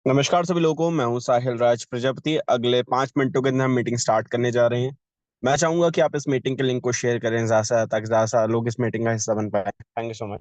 नमस्कार सभी लोगों को। मैं हूं साहिल राज प्रजापति। अगले 5 मिनटों के अंदर हम मीटिंग स्टार्ट करने जा रहे हैं। मैं चाहूंगा कि आप इस मीटिंग के लिंक को शेयर करें ज्यादा से ज्यादा, ताकि ज्यादा से ज्यादा लोग इस मीटिंग का हिस्सा बन पाए। Thank you so much.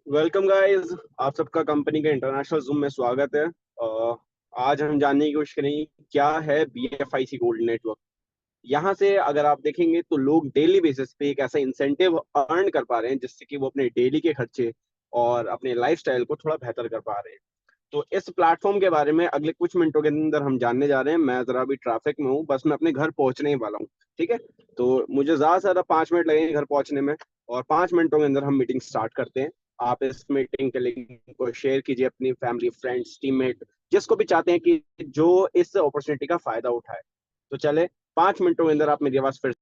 Welcome guys. आप सबका कंपनी के इंटरनेशनल जूम में स्वागत है। आज हम जानने की कोशिश करेंगे क्या है BFIC गोल्ड नेटवर्क। यहाँ से अगर आप देखेंगे तो लोग डेली बेसिस पे एक ऐसा इंसेंटिव अर्न कर पा रहे हैं जिससे कि वो अपने डेली के खर्चे और अपने लाइफस्टाइल को थोड़ा बेहतर कर पा रहे हैं। तो इस प्लेटफॉर्म के बारे में अगले कुछ मिनटों के अंदर हम जानने जा रहे हैं। मैं जरा अभी ट्रैफिक में हूँ, बस मैं अपने घर पहुंचने ही वाला हूँ। ठीक है। तो मुझे ज्यादा से ज्यादा 5 मिनट लगेंगे घर पहुंचने में, और 5 मिनटों के अंदर हम मीटिंग स्टार्ट करते हैं। आप इस मीटिंग के लिंक को शेयर कीजिए अपनी फैमिली, फ्रेंड्स, टीममेट, जिसको भी चाहते हैं कि जो इस अपॉर्चुनिटी का फायदा उठाए। तो चले, 5 मिनटों के अंदर आप मेरी आवाज फिर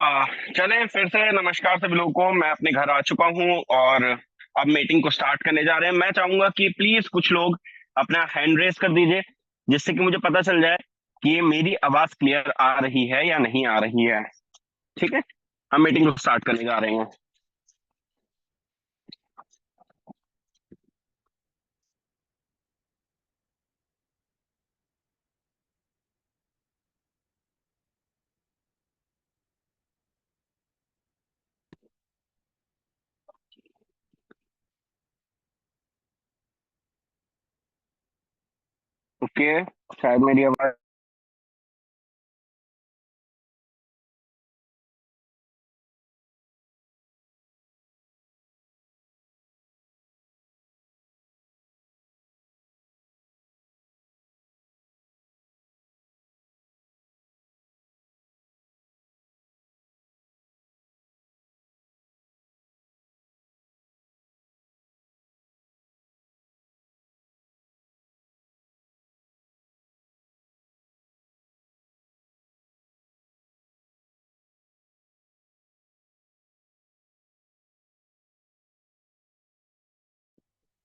आ, चलें फिर से नमस्कार सभी लोगों को। मैं अपने घर आ चुका हूँ और अब मीटिंग को स्टार्ट करने जा रहे हैं। मैं चाहूंगा कि प्लीज कुछ लोग अपना हैंड रेस कर दीजिए, जिससे कि मुझे पता चल जाए कि मेरी आवाज क्लियर आ रही है या नहीं आ रही है। ठीक है, हम मीटिंग को स्टार्ट करने जा रहे हैं। ओके, शायद मेरी आवाज।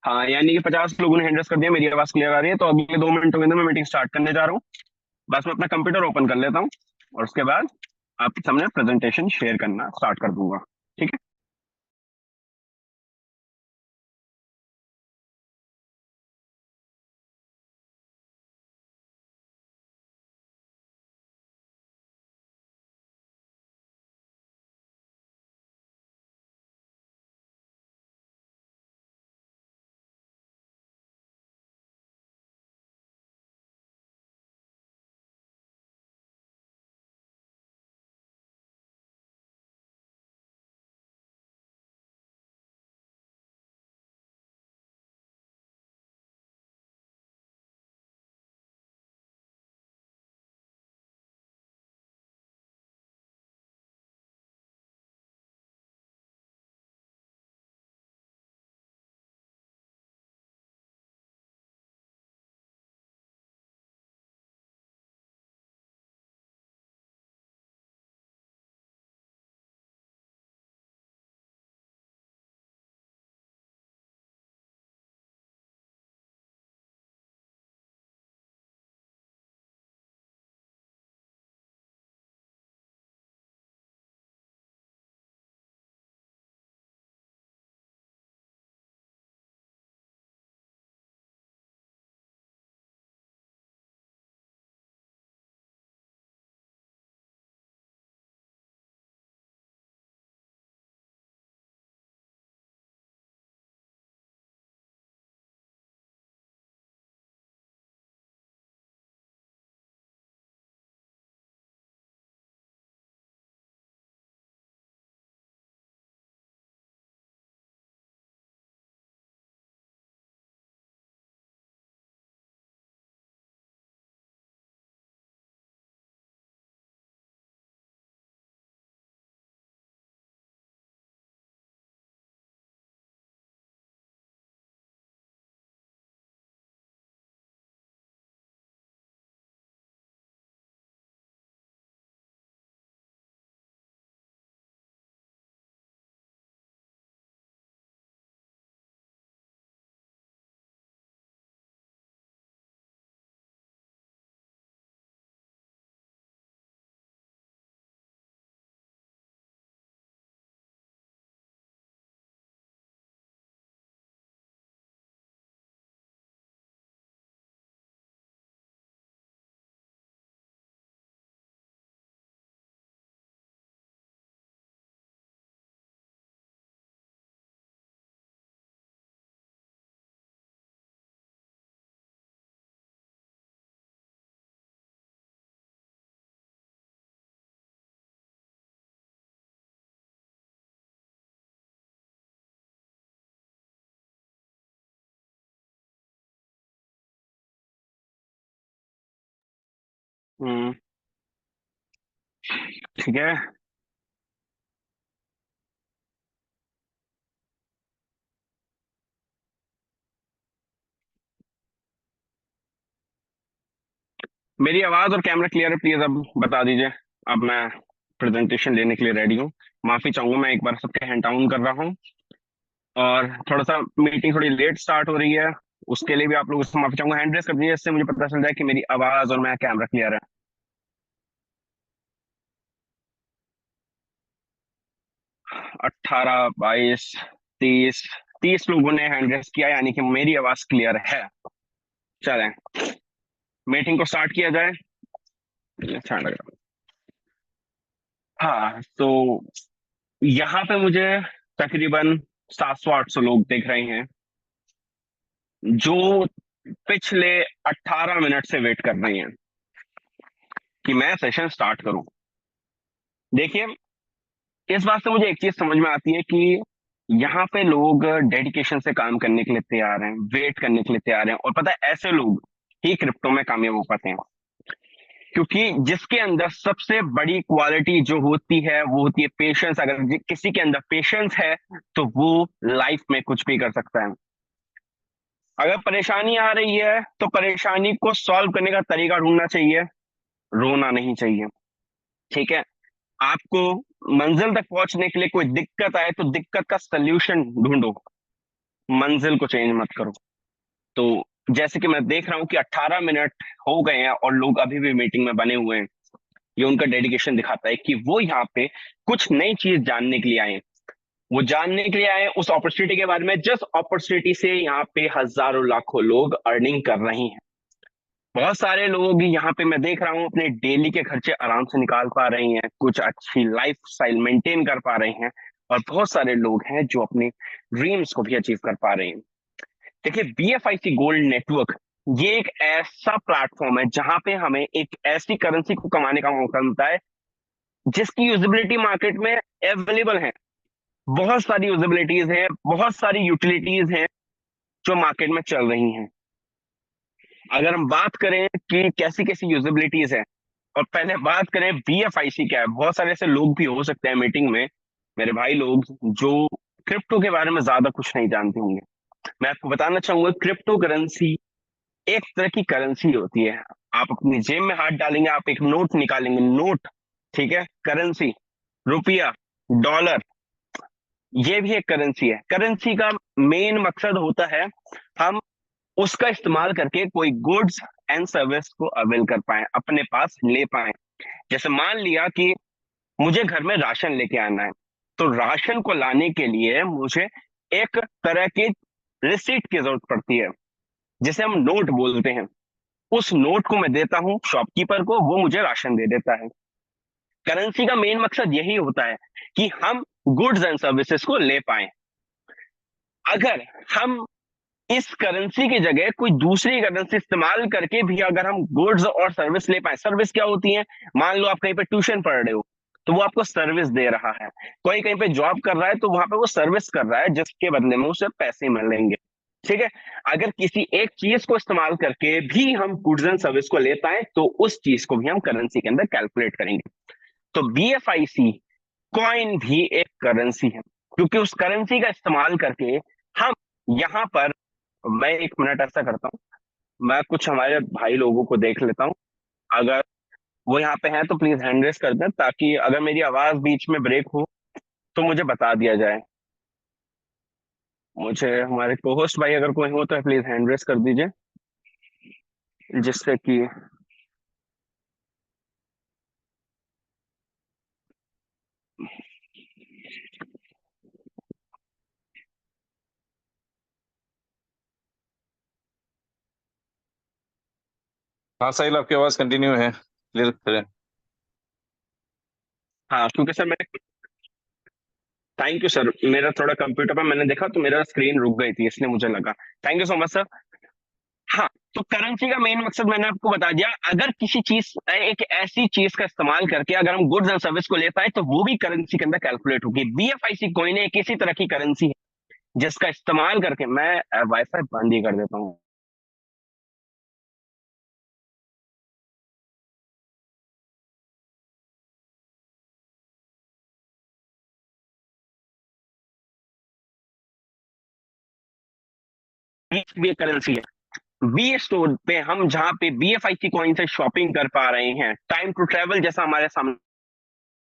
हाँ, यानी कि 50 लोगों ने हैंड रेस कर दिया, मेरी आवाज क्लियर आ रही है। तो अगले 2 मिनटों के अंदर मैं मीटिंग स्टार्ट करने जा रहा हूँ। बस मैं अपना कंप्यूटर ओपन कर लेता हूँ और उसके बाद आपके सामने प्रेजेंटेशन शेयर करना स्टार्ट कर दूंगा। ठीक है। हम्म। ठीक है। मेरी आवाज और कैमरा क्लियर है? प्लीज अब बता दीजिए। अब मैं प्रेजेंटेशन लेने के लिए रेडी हूँ। माफी चाहूंगा, मैं एक बार सबके हैंड डाउन कर रहा हूँ और थोड़ा सा मीटिंग थोड़ी लेट स्टार्ट हो रही है, उसके लिए भी आप लोगों से माफी चाहूंगा। हैंड रेस कर दीजिए, इससे मुझे पता चल जाए कि मेरी आवाज और मेरा कैमरा क्लियर है। 18, 22, 30, 30 लोगों ने हैंड रेस किया, यानी कि मेरी आवाज क्लियर है। चलें, मीटिंग को स्टार्ट किया जाए। अच्छा लग रहा। हाँ, तो यहाँ पे मुझे तकरीबन 700-800 लोग दिख रहे हैं जो पिछले 18 मिनट से वेट कर रहे हैं कि मैं सेशन स्टार्ट करूं। देखिए, इस बात से मुझे एक चीज समझ में आती है कि यहाँ पे लोग डेडिकेशन से काम करने के लिए तैयार हैं, वेट करने के लिए तैयार हैं, और पता है ऐसे लोग ही क्रिप्टो में कामयाब हो पाते हैं, क्योंकि जिसके अंदर सबसे बड़ी क्वालिटी जो होती है वो होती है पेशेंस। अगर किसी के अंदर पेशेंस है तो वो लाइफ में कुछ भी कर सकता है। अगर परेशानी आ रही है तो परेशानी को सॉल्व करने का तरीका ढूंढना चाहिए, रोना नहीं चाहिए। ठीक है, आपको मंजिल तक पहुंचने के लिए कोई दिक्कत आए तो दिक्कत का सल्यूशन ढूंढो, मंजिल को चेंज मत करो। तो जैसे कि मैं देख रहा हूं कि 18 मिनट हो गए हैं और लोग अभी भी मीटिंग में बने हुए हैं। ये उनका डेडिकेशन दिखाता है कि वो यहाँ पे कुछ नई चीज जानने के लिए आए हैं। वो जानने के लिए आए हैं उस अपॉर्चुनिटी के बारे में, जिस अपॉर्चुनिटी से यहाँ पे हजारों लाखों लोग अर्निंग कर रहे हैं। बहुत सारे लोग यहाँ पे मैं देख रहा हूँ अपने डेली के खर्चे आराम से निकाल पा रहे हैं, कुछ अच्छी लाइफ स्टाइल मेंटेन कर पा रहे हैं, और बहुत सारे लोग हैं जो अपने ड्रीम्स को भी अचीव कर पा रहे हैं। देखिए, BFIC गोल्ड नेटवर्क ये एक ऐसा प्लेटफॉर्म है जहां पे हमें एक ऐसी करेंसी को कमाने का मौका मिलता है जिसकी यूजिबिलिटी मार्केट में अवेलेबल है। बहुत सारी यूजिबिलिटीज हैं, बहुत सारी यूटिलिटीज हैं जो मार्केट में चल रही हैं। अगर हम बात करें कि कैसी कैसी यूजिबिलिटीज है, और पहले बात करें BFIC क्या है। बहुत सारे ऐसे लोग भी हो सकते हैं मीटिंग में, मेरे भाई लोग, जो क्रिप्टो के बारे में ज्यादा कुछ नहीं जानते होंगे। मैं आपको बताना चाहूंगा, क्रिप्टो करेंसी एक तरह की करेंसी होती है। आप अपनी जेब में हाथ डालेंगे, आप एक नोट निकालेंगे, नोट, ठीक है, करेंसी, रुपया, डॉलर, ये भी एक करेंसी है। करेंसी का मेन मकसद होता है हम उसका इस्तेमाल करके कोई गुड्स एंड सर्विस को अवेल कर पाए, अपने पास ले पाए। जैसे मान लिया कि मुझे घर में राशन लेके आना है, तो राशन को लाने के लिए मुझे एक तरह की रिसीट की जरूरत पड़ती है, जिसे हम नोट बोलते हैं। उस नोट को मैं देता हूं शॉपकीपर को, वो मुझे राशन दे देता है। करेंसी का मेन मकसद यही होता है कि हम गुड्स एंड सर्विसेज को ले पाए। अगर हम इस करेंसी की जगह कोई दूसरी करेंसी इस्तेमाल करके भी अगर हम गुड्स और सर्विस ले पाए, सर्विस क्या होती है, मान लो आप कहीं पे ट्यूशन पढ़ रहे हो तो वो आपको सर्विस दे रहा है। कोई कहीं पे जॉब कर रहा है तो वहां पे वो सर्विस कर रहा है, जिसके बदले में उसे पैसे मिलेंगे। ठीक है, अगर किसी एक चीज को इस्तेमाल करके भी हम गुड्स एंड सर्विस को ले पाए तो उस चीज को भी हम करेंसी के अंदर कैलकुलेट करेंगे। तो BFIC कॉइन भी एक करेंसी है, क्योंकि उस करेंसी का इस्तेमाल करके हम यहाँ पर, मैं एक मिनट ऐसा करता हूँ, मैं कुछ हमारे भाई लोगों को देख लेता हूँ। अगर वो यहाँ पे हैं तो प्लीज हैंड रेस कर दें, ताकि अगर मेरी आवाज बीच में ब्रेक हो तो मुझे बता दिया जाए। मुझे हमारे को होस्ट भाई अगर कोई हो तो प्लीज हैंड रेस कर दीजिए, जिससे कि हाँ साहिल, आपकी आवाज कंटिन्यू है, क्लियर करें। हाँ, क्योंकि सर मैंने, थैंक यू सर, मेरा थोड़ा कंप्यूटर पर मैंने देखा तो मेरा स्क्रीन रुक गई थी, इसलिए मुझे लगा। Thank you so much sir. हाँ, तो करेंसी का मेन मकसद मैंने आपको बता दिया। अगर किसी चीज, एक ऐसी चीज का इस्तेमाल करके अगर हम गुड्स एंड सर्विस को ले पाए तो वो भी करेंसी के अंदर कैलकुलेट होगी। BFIC कोइन एक इसी तरह की करेंसी है जिसका इस्तेमाल करके, मैं वाईफाई बंद ही कर देता हूँ। भी एक करेंसी है। बी स्टोर पे हम जहाँ पे BFIC कॉइन से शॉपिंग कर पा रहे हैं, टाइम टू ट्रेवल जैसा हमारे सामने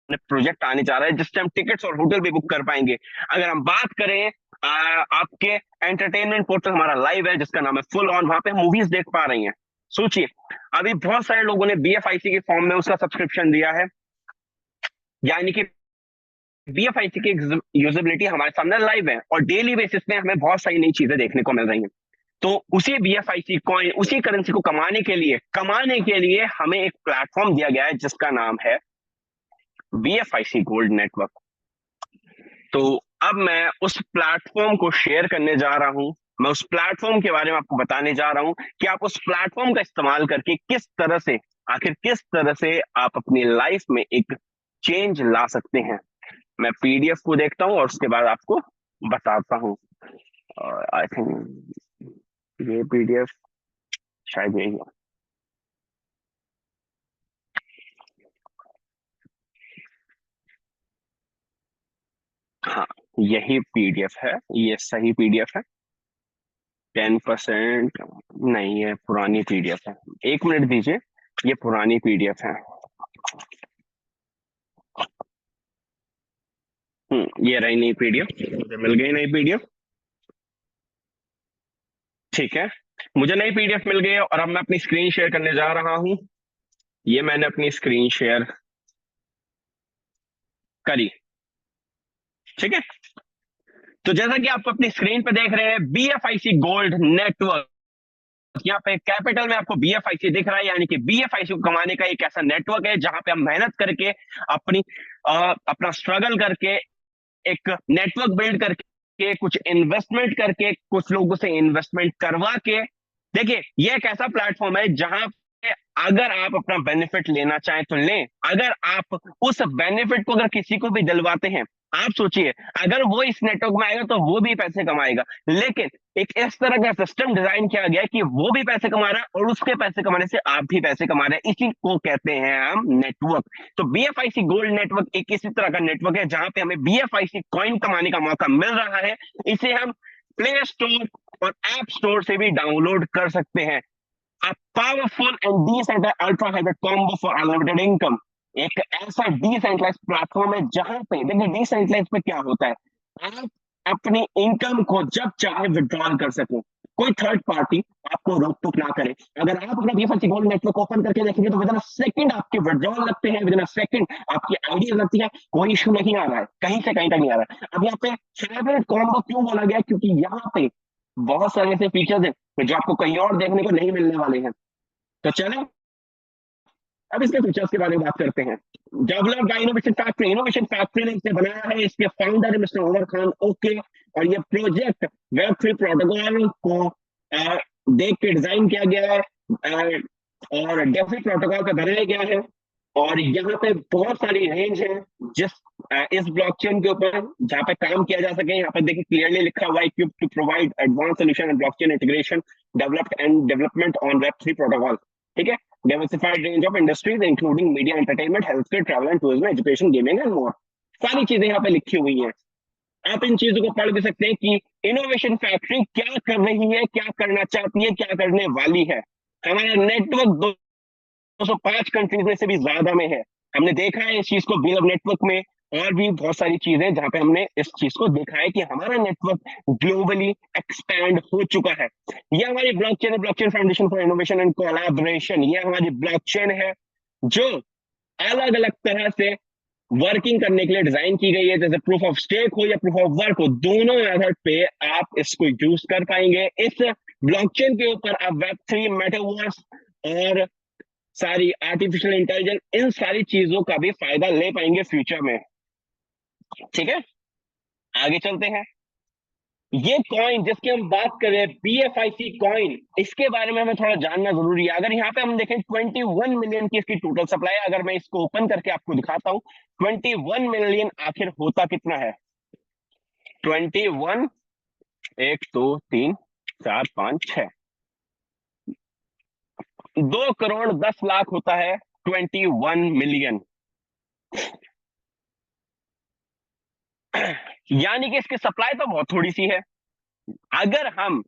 प्रोजेक्ट आने जा रहा है जिससे हम टिकट्स और होटल भी बुक कर पाएंगे। अगर हम बात करें आपके एंटरटेनमेंट पोर्टल हमारा लाइव है जिसका नाम है फुल ऑन, वहां पे मूवीज देख पा रही हैं। सोचिए, अभी बहुत सारे लोगों ने बीएफआईसी के फॉर्म में उसका सब्सक्रिप्शन दिया है, यानी कि बीएफआईसी की यूजेबिलिटी हमारे सामने लाइव है और डेली बेसिस पे हमें बहुत सारी नई चीजें देखने को मिल रही हैं। तो उसी बीएफआईसी कॉइन, उसी करेंसी को कमाने के लिए हमें एक प्लेटफॉर्म दिया गया है जिसका नाम है बीएफआईसी गोल्ड नेटवर्क। तो अब मैं उस प्लेटफॉर्म को शेयर करने जा रहा हूं, मैं उस प्लेटफॉर्म के बारे में आपको बताने जा रहा हूं कि आप उस प्लेटफॉर्म का इस्तेमाल करके किस तरह से आप अपनी लाइफ में एक चेंज ला सकते हैं। मैं पीडीएफ को देखता हूं और उसके बाद आपको बताता हूं। आई थिंक ये पीडीएफ शायद यही है। हाँ, यही पीडीएफ है, ये सही पीडीएफ है। 10% नहीं, ये पुरानी पीडीएफ है। 1 मिनट दीजिए, ये पुरानी पीडीएफ है। ये रही नई पीडीएफ, मुझे मिल गई नई पीडीएफ। ठीक है, मुझे नई पीडीएफ मिल गई है और अब मैं अपनी स्क्रीन शेयर करने जा रहा हूं। ये मैंने अपनी स्क्रीन शेयर करी। ठीक है, तो जैसा कि आप अपनी स्क्रीन पे देख रहे हैं, बीएफआईसी गोल्ड नेटवर्क, यहाँ पे कैपिटल में आपको बीएफआईसी दिख रहा है, यानी कि बीएफआईसी को कमाने का एक ऐसा नेटवर्क है जहां पे हम मेहनत करके अपनी अपना स्ट्रगल करके एक नेटवर्क बिल्ड करके कुछ इन्वेस्टमेंट करके कुछ लोगों से इन्वेस्टमेंट करवा के, देखिए ये एक ऐसा प्लेटफॉर्म है जहां पे अगर आप अपना बेनिफिट लेना चाहें तो लें, अगर आप उस बेनिफिट को अगर किसी को भी दिलवाते हैं, आप सोचिए अगर वो इस नेटवर्क में आएगा तो वो भी पैसे कमाएगा, लेकिन एक इस तरह का सिस्टम डिजाइन किया गया है कि वो भी पैसे कमा रहा है और उसके पैसे कमाने से आप भी पैसे कमा रहे हैं, इसी को कहते हैं हम नेटवर्क। तो बीएफआईसी गोल्ड नेटवर्क एक इसी तरह का नेटवर्क है जहां पे हमें बीएफआईसी कॉइन कमाने का मौका मिल रहा है। इसे हम प्ले स्टोर और ऐप स्टोर से भी डाउनलोड कर सकते हैं। A powerful and decentralized ultra hybrid combo for unlimited income, एक ऐसा डिसेंट्रलाइज प्लेटफॉर्म है जहां पे, देखिए डिसेंट्रलाइज पे क्या होता है, आप अपनी इनकम को जब चाहे विड्रॉल कर सको, कोई थर्ड पार्टी आपको रोक टोक ना करे। अगर आप अपना बीएफआईसी गोल्ड नेटवर्क ओपन करके देखेंगे तो विदिन अ सेकंड आपके विड्रॉल लगते हैं, विदिन अ सेकंड आपकी आईडी लगती है, कोई इशू नहीं आ रहा है, कहीं से कहीं तक नहीं आ रहा है। अब यहाँ पे हाइब्रिड कॉम्बो क्यों बोला गया, क्योंकि यहाँ पे बहुत सारे ऐसे फीचर्स हैं जो आपको कहीं और देखने को नहीं मिलने वाले हैं। तो चलें अब इसके फीचर्स के बारे में बात करते हैं। डेवलप्ड बाय इनोवेशन फैक्ट्री ने इसे बनाया है, इसके फाउंडर है मिस्टर उमर खान ओके, और ये प्रोजेक्ट वेब3 प्रोटोकॉल को देख के डिजाइन किया गया है और डेफी प्रोटोकॉल पे बनाया गया है। और यहाँ पे बहुत सारी रेंज है जिस इस ब्लॉकचेन के ऊपर जहाँ पे काम किया जा सके। यहाँ पे देखिए क्लियरली लिखा हुआ है equipped to provide advance solution and blockchain integration developed and development on वेब3 प्रोटोकॉल। ठीक है, diversified range of industries including media entertainment healthcare travel and tourism education gaming and more, सारी चीजें यहाँ पे लिखी हुई हैं। आप इन चीजों को पढ़ भी सकते हैं कि इनोवेशन फैक्ट्री क्या कर रही है, क्या करना चाहती है, क्या करने वाली है। हमारा नेटवर्क 205 कंट्रीज में से भी ज्यादा में है। हमने देखा है इस चीज को बिल ऑफ नेटवर्क में, और भी बहुत सारी चीजें जहां पे हमने इस चीज को देखा है कि हमारा नेटवर्क ग्लोबली एक्सपैंड हो चुका है। ये हमारी ब्लॉकचेन है, blockchain foundation for innovation and collaboration. ये हमारी ब्लॉकचेन है जो अलग अलग तरह से वर्किंग करने के लिए डिजाइन की गई है, जैसे प्रूफ ऑफ स्टेक हो या प्रूफ ऑफ वर्क हो, दोनों मेथड पे आप इसको यूज कर पाएंगे। इस ब्लॉकचेन के ऊपर आप वेब3 मेटावर्स और सारी आर्टिफिशियल इंटेलिजेंस, इन सारी चीजों का भी फायदा ले पाएंगे फ्यूचर में। ठीक है, आगे चलते हैं। ये कॉइन जिसकी हम बात कर रहे हैं बीएफआईसी कॉइन, इसके बारे में हमें थोड़ा जानना जरूरी है। अगर यहाँ पे हम देखें 21 मिलियन की इसकी टोटल सप्लाई है। अगर मैं इसको ओपन करके आपको दिखाता हूं 21 मिलियन आखिर होता कितना है। 21, 1 2 3 4 5 6, 2 करोड़ 10 लाख होता है 21 मिलियन। यानी कि इसकी सप्लाई तो बहुत थोड़ी सी है। अगर हम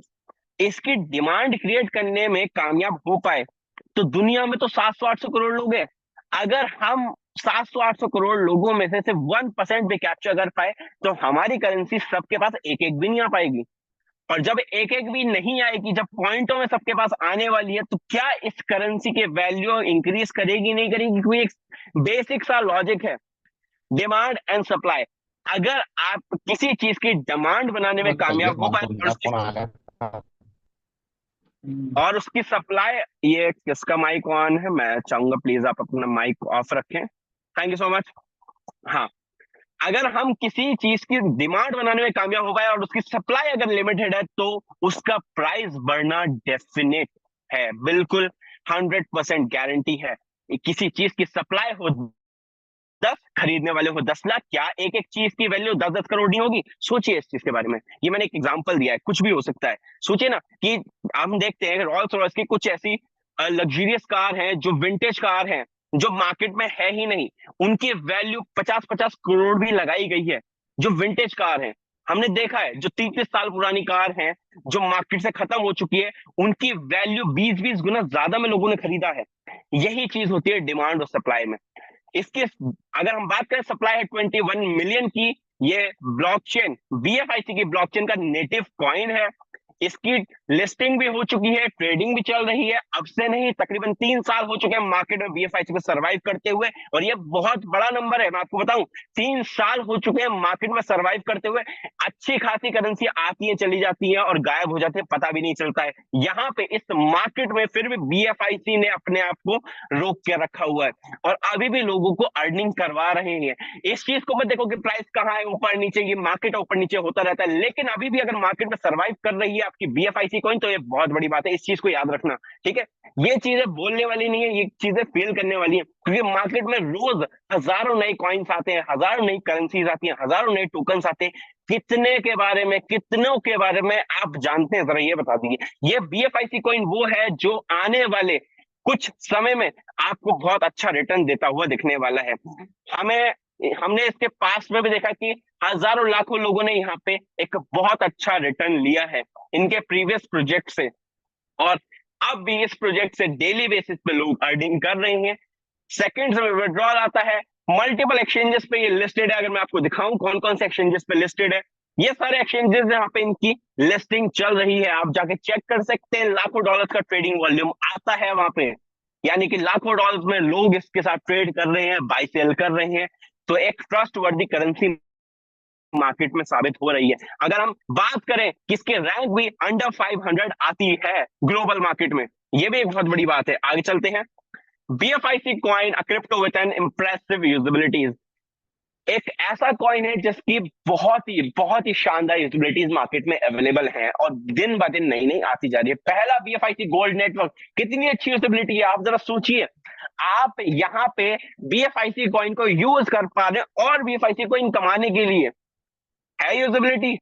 इसकी डिमांड क्रिएट करने में कामयाब हो पाए तो दुनिया में तो 700-800 करोड़ लोग हैं। अगर हम 700-800 करोड़ लोगों में से सिर्फ 1% भी कैप्चर कर पाए तो हमारी करेंसी सबके पास एक एक भी नहीं आ पाएगी। और जब एक एक भी नहीं आएगी, जब पॉइंटों में सबके पास आने वाली है, तो क्या इस करेंसी के वैल्यू इंक्रीज करेगी नहीं करेगी? कोई एक बेसिक सा लॉजिक है, डिमांड एंड सप्लाई। अगर आप किसी चीज की डिमांड बनाने में कामयाब हो पाए और उसकी सप्लाई, ये किसका माइक ऑन है? मैं चाहूंगा प्लीज आप अपना माइक ऑफ रखें। Thank you so much. हाँ, अगर हम किसी चीज की डिमांड बनाने में कामयाब हो पाए और उसकी सप्लाई अगर लिमिटेड है तो उसका प्राइस बढ़ना डेफिनेट है, बिल्कुल 100% गारंटी है। किसी चीज की सप्लाई हो 10, खरीदने वाले हो 10 लाख, क्या एक एक चीज की वैल्यू 10-10 करोड़ नहीं होगी? सोचिए इस चीज के बारे में। ये मैंने एक एग्जांपल दिया है, कुछ भी हो सकता है। सोचिए ना कि हम देखते हैं रॉल्स रॉयस की कुछ ऐसी लग्जरियस कार हैं जो विंटेज कार हैं, जो मार्केट में है ही नहीं, उनकी वैल्यू 50-50 करोड़ भी लगाई गई है, जो विंटेज कार है। हमने देखा है जो 30-30 साल पुरानी कार है, जो मार्केट से खत्म हो चुकी है, उनकी वैल्यू 20-20 गुना ज्यादा में लोगों ने खरीदा है। यही चीज होती है डिमांड और सप्लाई में। इसके अगर हम बात करें, सप्लाई है 21 मिलियन की। ये ब्लॉकचेन, बीएफआईसी की ब्लॉकचेन का नेटिव कॉइन है। इसकी लिस्टिंग भी हो चुकी है, ट्रेडिंग भी चल रही है। अब से नहीं, तकरीबन 3 साल हो चुके हैं मार्केट में बीएफआईसी को सरवाइव करते हुए, और ये बहुत बड़ा नंबर है। मैं आपको बताऊं, 3 साल हो चुके हैं मार्केट में सरवाइव करते हुए। अच्छी खासी करेंसी आती है, चली जाती है और गायब हो जाती है, पता भी नहीं चलता है। यहाँ पे इस मार्केट में फिर भी बीएफआईसी ने अपने आप को रोक के रखा हुआ है और अभी भी लोगों को अर्निंग करवा रहे हैं। इस चीज को मत देखो कि प्राइस कहाँ है, ऊपर नीचे, ये मार्केट ऊपर नीचे होता रहता है, लेकिन अभी भी अगर मार्केट में सर्वाइव कर रही है आपकी बीएफआईसी कॉइन, तो ये बहुत बड़ी बात है। इस चीज को याद रखना, ठीक है? ये चीजें बोलने वाली नहीं है, ये चीजें फील करने वाली है, क्योंकि मार्केट में रोज हजारों नए कॉइन्स आते हैं, हजारों नई करेंसीज आती हैं, हजारों नए टोकन्स आते हैं। कितने के बारे में, कितनों के बारे में आप जानते हैं, जरा ये बता दीजिए। ये बीएफआईसी कॉइन वो है जो आने वाले कुछ समय में आपको बहुत अच्छा रिटर्न देता हुआ दिखने वाला है। हमें हमने इसके पास में भी देखा कि हजारों लाखों लोगों ने यहाँ पे एक बहुत अच्छा रिटर्न लिया है इनके प्रीवियस प्रोजेक्ट से, और अब भी इस प्रोजेक्ट से डेली बेसिस पे लोग अर्निंग कर रहे हैं। सेकंड्स में विड्रॉल आता है, मल्टीपल एक्सचेंजेस पे ये लिस्टेड है। अगर मैं आपको दिखाऊं कौन कौन से एक्सचेंजेस पे लिस्टेड है, ये सारे एक्सचेंजेस यहाँ पे इनकी लिस्टिंग चल रही है, आप जाके चेक कर सकते हैं। लाखों डॉलर्स का ट्रेडिंग वॉल्यूम आता है वहां पे, यानी कि लाखों डॉलर्स में लोग इसके साथ ट्रेड कर रहे हैं, बाई सेल कर रहे हैं। तो एक ट्रस्ट वर्दी करेंसी मार्केट में साबित हो रही है। अगर हम बात करें किसके रैंक भी अंडर 500 आती है ग्लोबल मार्केट में, ये भी एक बहुत बड़ी बात है। आगे चलते हैं। BFIC coin, a crypto with an impressive usabilities, एक ऐसा कॉइन है जिसकी बहुत ही शानदार यूटिलिटीज मार्केट में अवेलेबल है और दिन ब दिन नई नई आती जा रही है। पहला BFIC गोल्ड नेटवर्क, कितनी अच्छी यूटिलिटी है, आप जरा सोचिए। आप यहाँ पे BFIC कॉइन को यूज कर पा रहे हैं और BFIC कॉइन कमाने के लिए है यूजिबिलिटी।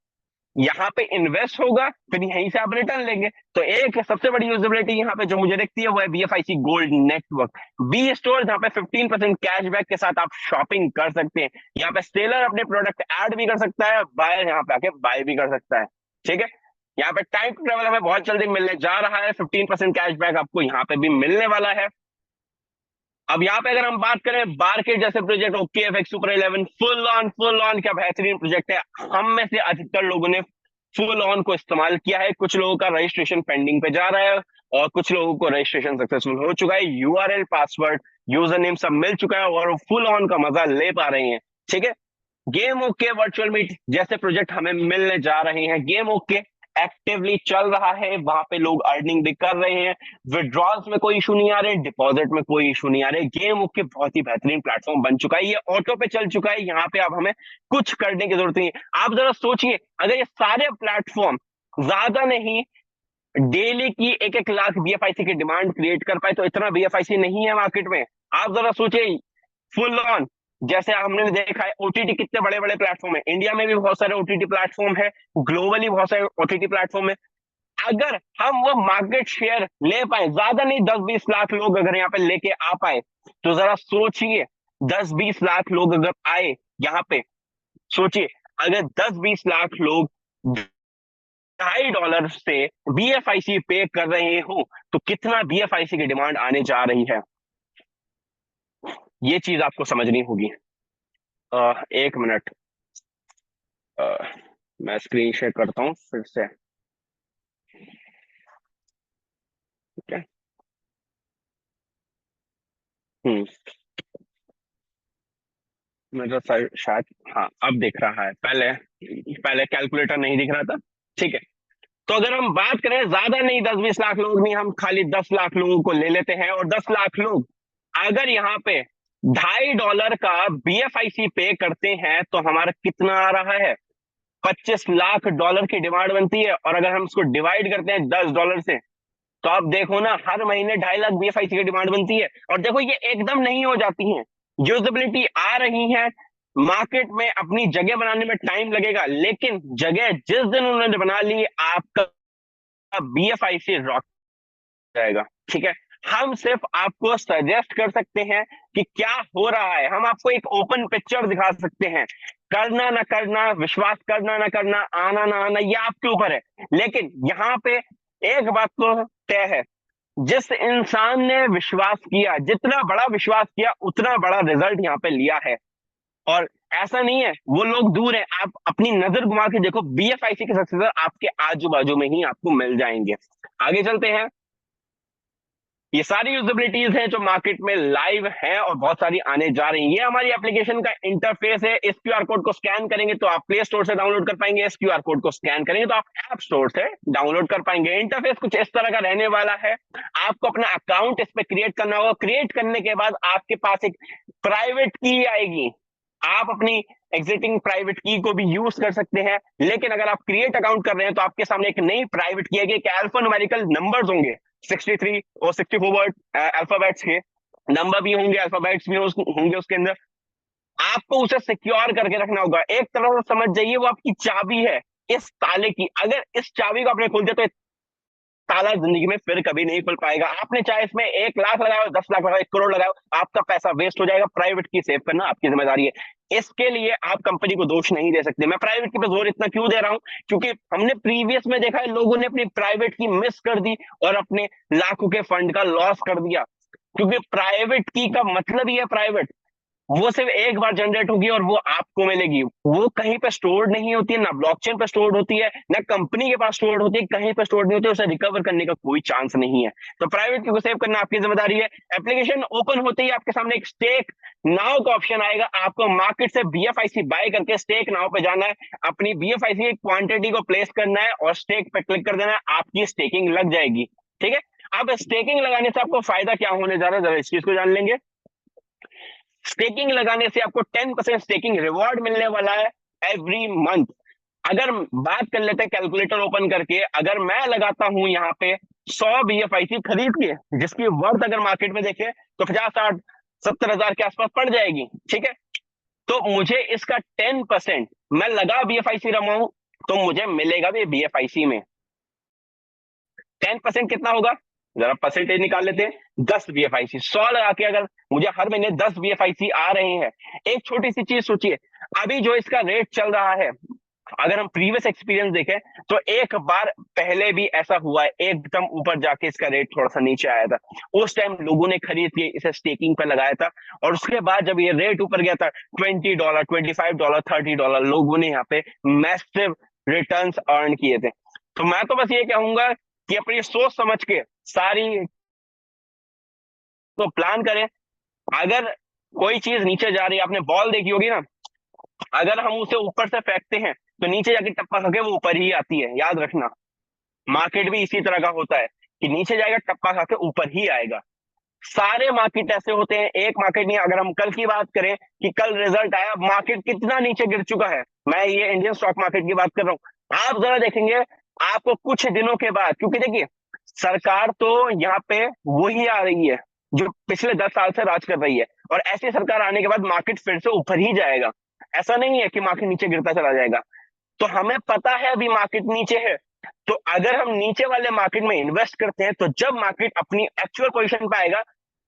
यहाँ पे इन्वेस्ट होगा, फिर यहीं से आप रिटर्न लेंगे। तो एक सबसे बड़ी यूजिबिलिटी यहाँ पे जो मुझे दिखती है वो है BFIC gold network. B store, जहाँ पे 15% कैशबैक के साथ आप शॉपिंग कर सकते हैं। यहाँ पे सेलर अपने प्रोडक्ट ऐड भी कर सकता है, बायर यहाँ पे आके बाय भी कर सकता है, ठीक है? यहाँ पे टाइम टू ट्रेवल हमें बहुत जल्दी मिलने जा रहा है, 15% कैशबैक आपको यहाँ पे भी मिलने वाला है। अब यहाँ पे अगर हम बात करें बारकेड जैसे project, OKFX super 11, full on क्या बेहतरीन प्रोजेक्ट है। हम में से अधिकतर लोगों ने फुल ऑन को इस्तेमाल किया है, कुछ लोगों का रजिस्ट्रेशन पेंडिंग पे जा रहा है और कुछ लोगों को रजिस्ट्रेशन सक्सेसफुल हो चुका है। URL, पासवर्ड, यूजर नेम सब मिल चुका है और फुल ऑन का मजा ले पा रहे हैं, ठीक है? गेम ओके वर्चुअल मीट जैसे प्रोजेक्ट हमें मिलने जा रहे हैं। गेम ओके एक्टिवली चल रहा है, वहां पे लोग अर्निंग भी कर रहे हैं, विड्रॉल्स में कोई इशू नहीं आ रहे, डिपॉजिट में कोई इशू नहीं आ रहे। गेम ओके बहुत ही बेहतरीन प्लेटफॉर्म बन चुका है, ये ऑटो पे चल चुका है, यहाँ पे अब हमें कुछ करने की जरूरत नहीं है। आप जरा सोचिए, अगर ये सारे प्लेटफॉर्म ज्यादा नहीं डेली की 1-1 लाख BFIC की डिमांड क्रिएट कर पाए, तो इतना BFIC नहीं है मार्केट में। आप जरा सोचिए, फुल ऑन जैसे हमने देखा है, OTT कितने बड़े बड़े प्लेटफॉर्म है, इंडिया में भी बहुत सारे OTT प्लेटफॉर्म है, ग्लोबली बहुत सारे OTT प्लेटफॉर्म है। अगर हम वो मार्केट शेयर ले पाए, ज्यादा नहीं 10-20 लाख लोग अगर यहाँ पे लेके आ पाए, तो जरा सोचिए 10-20 लाख लोग अगर आए यहाँ पे, सोचिए अगर 10-20 लाख लोग $2.5 से BFIC पे कर रहे हो, तो कितना BFIC की डिमांड आने जा रही है। ये चीज आपको समझनी होगी। एक मिनट, मैं स्क्रीन शेयर करता हूँ फिर से। ठीक है। हम्म मेरा शायद, हाँ अब दिख रहा है। पहले पहले कैलकुलेटर नहीं दिख रहा था। ठीक है। तो अगर हम बात करें, ज्यादा नहीं, 10-20 लाख लोग नहीं, हम खाली 10 लाख लोगों को ले लेते हैं, और 10 लाख लोग अगर यहाँ पे $2.5 का BFIC पे करते हैं तो हमारा कितना आ रहा है? $25 लाख की डिमांड बनती है। और अगर हम इसको डिवाइड करते हैं $10 से, तो आप देखो ना, हर महीने 2.5 लाख BFIC की डिमांड बनती है। और देखो ये एकदम नहीं हो जाती है, यूजेबिलिटी आ रही है, मार्केट में अपनी जगह बनाने में टाइम लगेगा, लेकिन जगह जिस दिन उन्होंने बना ली, आपका BFIC रॉक जाएगा। ठीक है। हम सिर्फ आपको सजेस्ट कर सकते हैं कि क्या हो रहा है, हम आपको एक ओपन पिक्चर दिखा सकते हैं। करना ना करना, विश्वास करना ना करना, आना ना आना, ये आपके ऊपर है। लेकिन यहाँ पे एक बात तो तय है, जिस इंसान ने विश्वास किया, जितना बड़ा विश्वास किया, उतना बड़ा रिजल्ट यहाँ पे लिया है। और ऐसा नहीं है वो लोग दूर हैं, आप अपनी नजर घुमा के देखो, BFIC के सक्सेसर आपके आजू बाजू में ही आपको मिल जाएंगे। आगे चलते हैं। ये सारी यूजेबिलिटीज हैं जो मार्केट में लाइव हैं और बहुत सारी आने जा रही हैं। ये हमारी एप्लीकेशन का इंटरफेस है। इस QR कोड को स्कैन करेंगे तो आप प्ले स्टोर से डाउनलोड कर पाएंगे, इस QR कोड को स्कैन करेंगे तो आप ऐप स्टोर से डाउनलोड कर पाएंगे। इंटरफेस कुछ इस तरह का रहने वाला है। आपको अपना अकाउंट इस पे क्रिएट करना होगा। क्रिएट करने के बाद आपके पास एक प्राइवेट की आएगी, आप अपनी एग्जिटिंग प्राइवेट की को भी यूज कर सकते हैं। लेकिन अगर आप क्रिएट अकाउंट कर रहे हैं तो आपके सामने एक नई प्राइवेट की आएगी, एक अल्फान्यूमेरिकल नंबर्स होंगे, 63 और 64 वर्ड अल्फाबेट्स के नंबर भी होंगे, अल्फाबेट्स भी होंगे उसके अंदर। आपको उसे सिक्योर करके रखना होगा। एक तरह से समझ जाइए वो आपकी चाबी है इस ताले की। अगर इस चाबी को आपने खोल दिया तो ताला जिंदगी में फिर कभी नहीं खुल पाएगा। आपने चाहे इसमें 1 लाख लगाओ, 10 लाख लगाओ, 1 करोड़ लगाओ, आपका पैसा वेस्ट हो जाएगा। प्राइवेट की सेव करना आपकी जिम्मेदारी है। इसके लिए आप कंपनी को दोष नहीं दे सकते। मैं प्राइवेट की पे जोर इतना क्यों दे रहा हूं, क्योंकि हमने प्रीवियस में देखा है लोगों ने अपनी प्राइवेट की मिस कर दी और अपने लाखों के फंड का लॉस कर दिया। क्योंकि प्राइवेट की का मतलब ही है प्राइवेट, वो सिर्फ एक बार जनरेट होगी और वो आपको मिलेगी। वो कहीं पे स्टोर्ड नहीं होती है, ना ब्लॉकचेन पे स्टोर्ड होती है, ना कंपनी के पास स्टोर्ड होती है, कहीं पे स्टोर्ड नहीं होती है, उसे रिकवर करने का कोई चांस नहीं है। तो प्राइवेट की को सेव करना आपकी जिम्मेदारी है। एप्लीकेशन ओपन होते ही आपके सामने एक स्टेक नाउ का ऑप्शन आएगा। आपको मार्केट से BFIC बाय करके स्टेक नाउ पे जाना है, अपनी BFIC की क्वांटिटी को प्लेस करना है और स्टेक पे क्लिक कर देना है, आपकी स्टेकिंग लग जाएगी। ठीक है। अब स्टेकिंग लगाने से आपको फायदा क्या होने जा रहा है, जरा इस चीज को जान लेंगे। स्टेकिंग लगाने से आपको 10% स्टेकिंग रिवॉर्ड मिलने वाला है एवरी मंथ। अगर बात कर लेते हैं कैलकुलेटर ओपन करके, अगर मैं लगाता हूं यहाँ पे 100 BFIC खरीद के, जिसकी वर्थ अगर मार्केट में देखें तो 50-60-70 हजार के आसपास पड़ जाएगी। ठीक है। तो मुझे इसका 10% मैं लगा BFIC रहा हूं तो मुझे मिलेगा भी BFIC में 10% कितना होगा, जरा परसेंटेज निकाल लेते हैं। 10 BFIC 100 लगा के अगर मुझे हर महीने 10 BFIC आ रहे हैं। एक छोटी सी चीज सोचिए, अभी जो इसका रेट चल रहा है, अगर हम प्रीवियस एक्सपीरियंस देखें तो एक बार पहले भी ऐसा हुआ है, एकदम ऊपर जाके इसका रेट थोड़ा सा नीचे आया था। उस टाइम लोगों ने खरीद के इसे स्टेकिंग पर लगाया था, और उसके बाद जब ये रेट ऊपर गया था $20, $25, $30, लोगों ने यहाँ पे मैसिव रिटर्न्स अर्न किए थे। तो मैं तो बस ये कहूंगा कि अपनी सोच समझ के सारी तो प्लान करें। अगर कोई चीज नीचे जा रही है, आपने बॉल देखी होगी ना, अगर हम उसे ऊपर से फेंकते हैं तो नीचे जाके टप्पा खा के वो ऊपर ही आती है, याद रखना। मार्केट भी इसी तरह का होता है कि नीचे जाएगा टप्पा खा के ऊपर ही आएगा। सारे मार्केट ऐसे होते हैं, एक मार्केट नहीं। अगर हम कल की बात करें कि कल रिजल्ट आया, मार्केट कितना नीचे गिर चुका है, मैं ये इंडियन स्टॉक मार्केट की बात कर रहा हूं। आप जरा देखेंगे आपको कुछ दिनों के बाद, क्योंकि देखिए सरकार तो यहाँ पे वही आ रही है जो पिछले 10 साल से राज कर रही है, और ऐसी सरकार आने के बाद मार्केट फिर से ऊपर ही जाएगा। ऐसा नहीं है कि मार्केट नीचे गिरता चला जाएगा। तो हमें पता है अभी मार्केट नीचे है, तो अगर हम नीचे वाले मार्केट में इन्वेस्ट करते हैं तो जब मार्केट अपनी एक्चुअल पोजीशन पे आएगा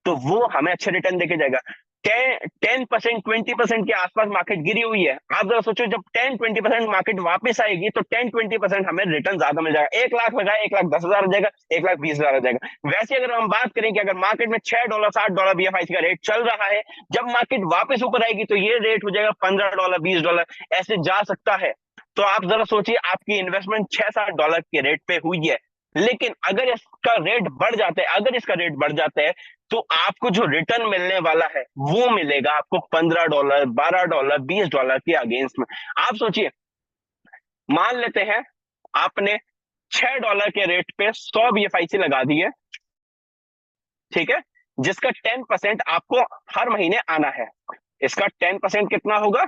तो वो हमें अच्छे रिटर्न देके जाएगा। 10% 20% के आसपास मार्केट गिरी हुई है। आप जरा सोचो, जब 10-20% मार्केट वापस आएगी तो 10-20% हमें रिटर्न ज्यादा मिल जाएगा। 1 लाख लगाए, 1,10,000 हो जाएगा, 1,20,000 हो जाएगा। वैसे अगर हम बात करें कि अगर मार्केट में $6 $7 BFIC का रेट चल रहा है, जब मार्केट वापस ऊपर आएगी तो ये रेट हो जाएगा $15 $20, ऐसे जा सकता है। तो आप जरा सोचिए, आपकी इन्वेस्टमेंट $6-7 के रेट पे हुई है, लेकिन अगर इसका रेट बढ़ जाता है, तो आपको जो रिटर्न मिलने वाला है वो मिलेगा आपको $15 $12 $20 के अगेंस्ट में। आप सोचिए, मान लेते हैं आपने $6 के रेट पे 100 BFIC लगा दी है, ठीक है, जिसका 10% आपको हर महीने आना है। इसका 10% कितना होगा?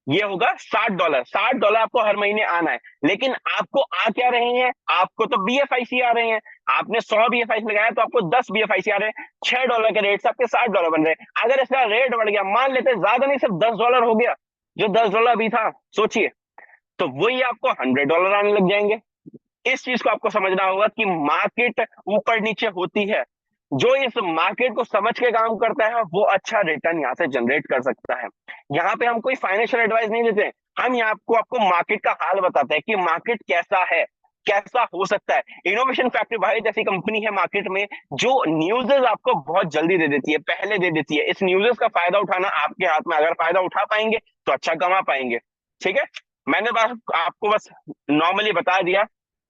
ये होगा $60। $60 आपको हर महीने आना है, लेकिन आपको आ क्या रहे हैं? आपको तो BFIC आ रहे हैं। आपने 100 BFIC लगाया तो आपको 10 BFIC आ रहे हैं। $6 के रेट से आपके $60 बन रहे हैं। अगर इसका रेट बढ़ गया, मान लेते ज्यादा नहीं, सिर्फ $10 हो गया, जो $10 अभी था, सोचिए, तो वही आपको $100 आने लग जाएंगे। इस चीज को आपको समझना होगा कि मार्केट ऊपर नीचे होती है। जो इस मार्केट को समझ के काम करता है वो अच्छा रिटर्न यहाँ से जनरेट कर सकता है। यहाँ पे हम कोई फाइनेंशियल एडवाइस नहीं देते, हम यहाँ आपको आपको मार्केट का हाल बताते हैं कि मार्केट कैसा है, कैसा हो सकता है। इनोवेशन फैक्ट्री भाई जैसी कंपनी है मार्केट में, जो न्यूज़ेस आपको बहुत जल्दी दे देती है, पहले दे देती है। इस न्यूज़ेस का फायदा उठाना आपके हाथ में, अगर फायदा उठा पाएंगे तो अच्छा कमा पाएंगे। ठीक है, मैंने बस आपको बस नॉर्मली बता दिया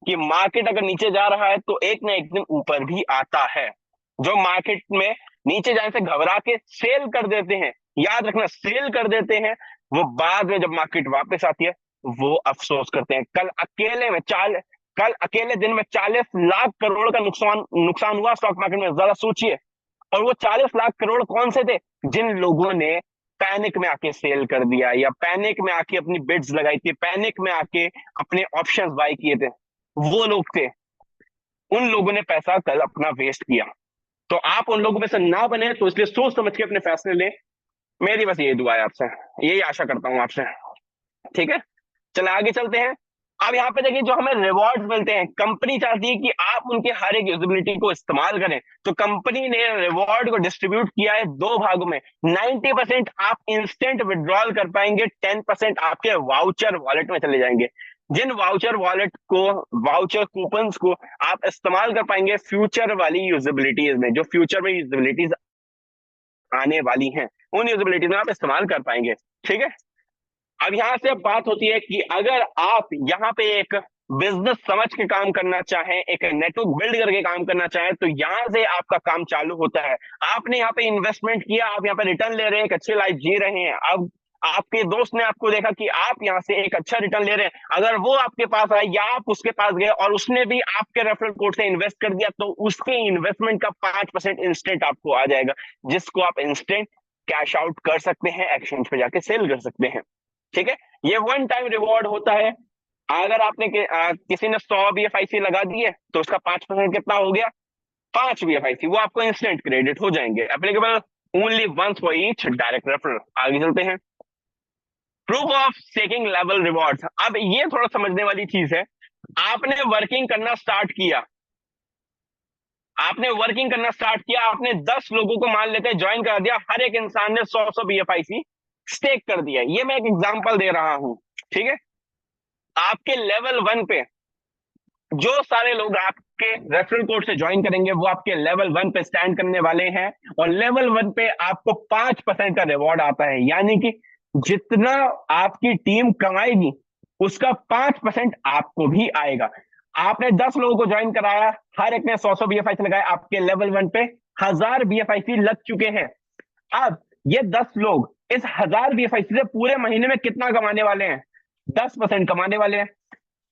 कि मार्केट अगर नीचे जा रहा है तो एक ना एक दिन ऊपर भी आता है। जो मार्केट में नीचे जाने से घबरा के सेल कर देते हैं, याद रखना, सेल कर देते हैं, वो बाद में जब मार्केट वापस आती है वो अफसोस करते हैं। कल अकेले दिन में 40 लाख करोड़ का नुकसान हुआ स्टॉक मार्केट में, जरा सोचिए। और वो 40 लाख करोड़ कौन से थे? जिन लोगों ने पैनिक में आके सेल कर दिया, या पैनिक में आके अपनी बिड्स लगाई थी, पैनिक में आके अपने ऑप्शंस बाय किए थे, वो लोग थे। उन लोगों ने पैसा कल अपना वेस्ट किया। तो आप उन लोगों में से ना बने, तो इसलिए सोच समझ के अपने फैसले लें। मेरी बस यही दुआ है आपसे, यही आशा करता हूं आपसे। ठीक है, चले आगे चलते हैं। अब यहाँ पे देखिए, जो हमें रिवॉर्ड्स मिलते हैं, कंपनी चाहती है कि आप उनके हर एक यूजिबिलिटी को इस्तेमाल करें, तो कंपनी ने रिवॉर्ड को डिस्ट्रीब्यूट किया है 2 भागों में। 90% आप इंस्टेंट विड्रॉल कर पाएंगे, 10% आपके वाउचर वॉलेट में चले जाएंगे। जिन वाउचर कूपन्स को आप इस्तेमाल कर पाएंगे फ्यूचर वाली यूजिबिलिटीज में, जो फ्यूचर में यूजिबिलिटीज आने वाली हैं, उन यूजिबिलिटीज में आप इस्तेमाल कर पाएंगे। ठीक है, अब यहां से बात होती है कि अगर आप यहाँ पे एक बिजनेस समझ के काम करना चाहें, एक नेटवर्क बिल्ड करके काम करना चाहें, तो यहां से आपका काम चालू होता है। आपने यहाँ पे इन्वेस्टमेंट किया, आप यहाँ पे रिटर्न ले रहे हैं, एक अच्छी लाइफ जी रहे हैं। अब आपके दोस्त ने आपको देखा कि आप यहाँ से एक अच्छा रिटर्न ले रहे हैं, अगर वो आपके पास आए या आप उसके पास गए और उसने भी आपके रेफरल कोड से इन्वेस्ट कर दिया, तो उसके इन्वेस्टमेंट का 5% इंस्टेंट आपको आ जाएगा, जिसको आप इंस्टेंट कैश आउट कर सकते हैं, एक्सचेंज पे जाके सेल कर सकते हैं। ठीक है, ये वन टाइम रिवॉर्ड होता है। अगर आपने किसी ने 100 BFIC लगा दिए तो उसका 5% कितना हो गया? 5 BFIC, वो आपको इंस्टेंट क्रेडिट हो जाएंगे। Applicable only once for each direct referral. आगे चलते हैं, proof of staking level rewards. अब ये थोड़ा समझने वाली चीज है। आपने वर्किंग करना स्टार्ट किया, आपने 10 लोगों को मान लेते ज्वाइन करा दिया, हर एक इंसान ने 100 BFIC स्टेक कर दिया। ये मैं एक एग्जांपल दे रहा हूं। ठीक है, आपके लेवल 1 पे जो सारे लोग आपके रेफरल कोड से ज्वाइन करेंगे वो आपके लेवल 1 पे स्टैंड करने वाले हैं, और लेवल 1 पे आपको 5% का रिवॉर्ड आता है। यानी कि जितना आपकी टीम कमाएगी उसका 5% आपको भी आएगा। आपने 10 लोगों को ज्वाइन कराया, हर एक ने 100 BFIC लगाया, आपके लेवल 1 पे 1000 BFIC लग चुके हैं। अब ये 10 लोग इस 1000 BFIC से पूरे महीने में कितना कमाने वाले हैं? 10% कमाने वाले हैं।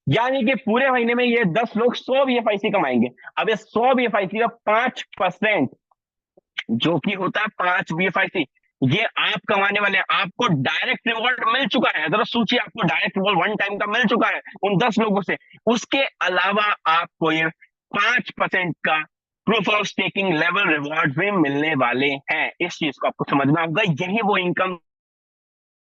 यानी कि पूरे महीने में ये 10 लोग 100 BFIC कमाएंगे। अब इस 100 BFIC का 5% जो कि होता है 5 BFIC, ये आप कमाने वाले हैं। आपको डायरेक्ट रिवॉर्ड मिल चुका है, जरा सोचिए, आपको डायरेक्ट रिवॉर्ड 1 टाइम का मिल चुका है उन 10 लोगों से। उसके अलावा आपको ये 5% का proof of staking level reward भी मिलने वाले हैं। इस चीज को आपको समझना होगा। यही वो इनकम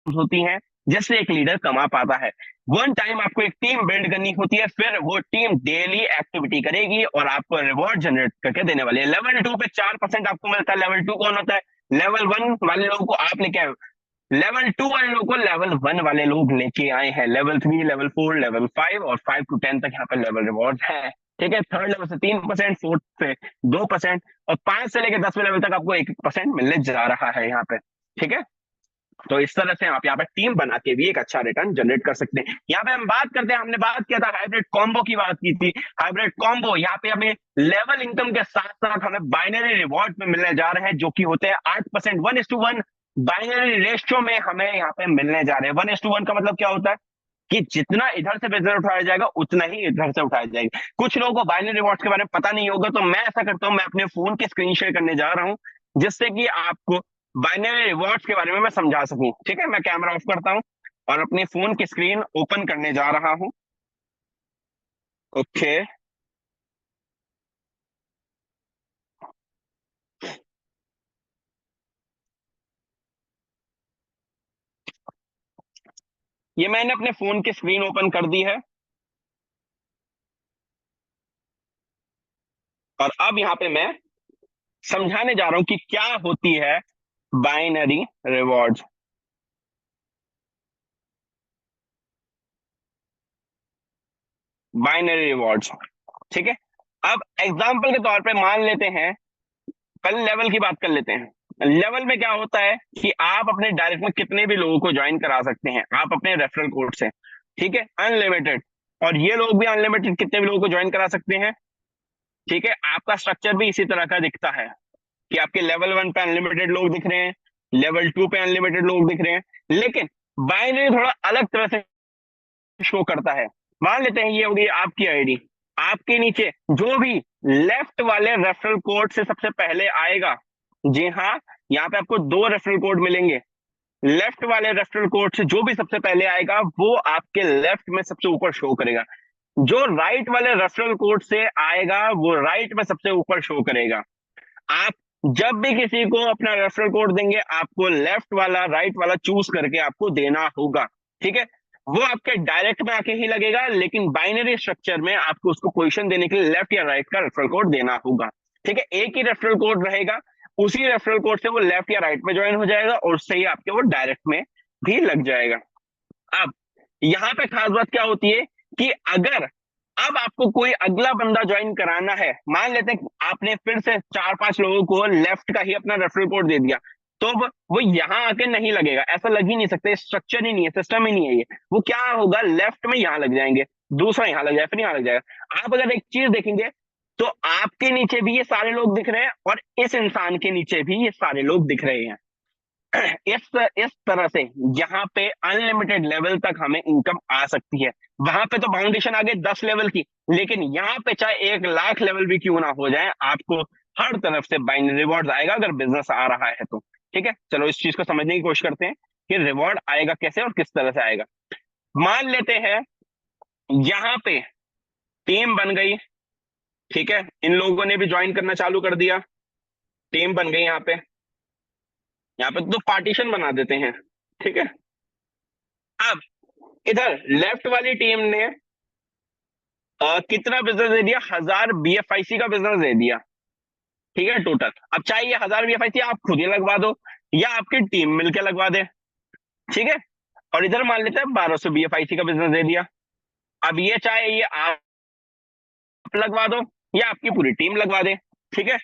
होती है जिससे एक लीडर कमा पाता है। 1 टाइम आपको एक टीम बिल्ड करनी होती है, फिर वो टीम डेली एक्टिविटी करेगी और आपको रिवॉर्ड जनरेट करके देने वाली है। लेवल 2 पे 4% आपको मिलता है। लेवल 2 कौन होता है? लेवल 1 वाले लोगों को आप लेके आए, लेवल 2 वाले लोगों को लेवल 1 वाले लोग लेके आए हैं, लेवल 3, लेवल 4, लेवल 5 और 5 to 10 तक यहाँ पे लेवल रिवॉर्ड है। ठीक है, थर्ड लेवल से 3%, फोर्थ से 2% और 5 से लेकर 10वें लेवल तक आपको 1% मिलने जा रहा है यहाँ पे। ठीक है, तो इस तरह से आप यहाँ पे टीम बना के भी एक अच्छा रिटर्न जनरेट कर सकते हैं। यहाँ पे हम बात करते हैं, हमने बात किया था हाइब्रिड कॉम्बो की बात की थी। हाइब्रिड कॉम्बो यहाँ पे हमें लेवल इनकम के साथ साथ हमें बाइनरी रिवॉर्ड में मिलने जा रहे हैं, जो कि होते हैं 8%, 1:1 बाइनरी रेशियो में हमें यहाँ पे मिलने जा रहे हैं। 1:1 का मतलब क्या होता है कि जितना इधर से बिजनेस उठाया जाएगा उतना ही इधर से उठाया जाएगा। कुछ लोगों को बाइनरी रिवॉर्ड्स के बारे में पता नहीं होगा, तो मैं ऐसा करता हूं, मैं अपने फोन की स्क्रीन शेयर करने जा रहा हूं, जिससे कि आपको बाइनरी रिवॉर्ड्स के बारे में मैं समझा सकूं। ठीक है, मैं कैमरा ऑफ करता हूं और अपने फोन की स्क्रीन ओपन करने जा रहा हूं। ओके, ये मैंने अपने फोन की स्क्रीन ओपन कर दी है और अब यहाँ पे मैं समझाने जा रहा हूं कि क्या होती है बाइनरी रिवॉर्ड्स। बाइनरी रिवॉर्ड्स, ठीक है। अब एग्जाम्पल के तौर पे मान लेते हैं, पहले लेवल की बात कर लेते हैं। लेवल में क्या होता है कि आप अपने डायरेक्ट में कितने भी लोगों को ज्वाइन करा सकते हैं, आप अपने रेफरल कोड से। ठीक है, अनलिमिटेड, और ये लोग भी अनलिमिटेड कितने भी लोगों को ज्वाइन करा सकते हैं। ठीक है, आपका स्ट्रक्चर भी इसी तरह का दिखता है कि आपके लेवल 1 पे अनलिमिटेड लोग दिख रहे हैं, लेवल 2 पे अनलिमिटेड लोग दिख रहे हैं, लेकिन बाइनरी थोड़ा अलग तरह से शो करता है। मान लेते हैं ये होगी आपकी आईडी, आपके नीचे जो भी लेफ्ट वाले रेफरल कोड से सबसे पहले आएगा, जी हाँ, यहाँ पे आपको 2 रेफरल कोड मिलेंगे। लेफ्ट वाले रेफरल कोड से जो भी सबसे पहले आएगा वो आपके लेफ्ट में सबसे ऊपर शो करेगा, जो राइट वाले रेफरल कोड से आएगा वो राइट में सबसे ऊपर शो करेगा। आप जब भी किसी को अपना रेफरल कोड देंगे, आपको लेफ्ट वाला राइट वाला चूज करके आपको देना होगा। ठीक है, वो आपके डायरेक्ट में आके ही लगेगा, लेकिन बाइनरी स्ट्रक्चर में आपको उसको पोजीशन देने के लिए लेफ्ट या राइट का रेफरल कोड देना होगा। ठीक है, एक ही रेफरल कोड रहेगा, उसी रेफरल कोड से वो लेफ्ट या राइट में ज्वाइन हो जाएगा और उससे ही आपके वो डायरेक्ट में भी लग जाएगा। अब यहाँ पे खास बात क्या होती है कि अगर अब आपको कोई अगला बंदा ज्वाइन कराना है, मान लेते हैं आपने फिर से 4-5 लोगों को लेफ्ट का ही अपना रेफरल कोड दे दिया, तो वो यहां आके नहीं लगेगा, ऐसा लग ही नहीं सकता, स्ट्रक्चर ही नहीं है, सिस्टम ही नहीं है ये। वो क्या होगा, लेफ्ट में यहां लग जाएंगे, दूसरा यहां लग जाए, फिर यहां लग जाएगा। आप अगर एक चीज देखेंगे तो आपके नीचे भी ये सारे लोग दिख रहे हैं और इस इंसान के नीचे भी ये सारे लोग दिख रहे हैं। इस तरह से यहाँ पे अनलिमिटेड लेवल तक हमें इनकम आ सकती है। वहां पे तो बाउंडेशन आ गई 10 लेवल की, लेकिन यहाँ पे चाहे 1 लाख लेवल भी क्यों ना हो जाए, आपको हर तरफ से बाइनरी रिवॉर्ड आएगा अगर बिजनेस आ रहा है तो। ठीक है, चलो इस चीज को समझने की कोशिश करते हैं कि रिवॉर्ड आएगा कैसे और किस तरह से आएगा। मान लेते हैं यहाँ पे टीम बन गई, ठीक है, इन लोगों ने भी ज्वाइन करना चालू कर दिया, टीम बन गई। यहाँ पे तो पार्टीशन बना देते हैं। ठीक है, अब इधर लेफ्ट वाली टीम ने कितना बिजनेस दे दिया, 1000 BFIC का बिजनेस दे दिया। ठीक है, टोटल। अब चाहे ये 1000 BFIC आप खुद ही लगवा दो या आपकी टीम मिलकर लगवा दे। ठीक है, और इधर मान लेते हैं 1200 BFIC का बिजनेस दे दिया। अब ये चाहे ये आप लगवा दो या आपकी पूरी टीम लगवा दे। ठीक है,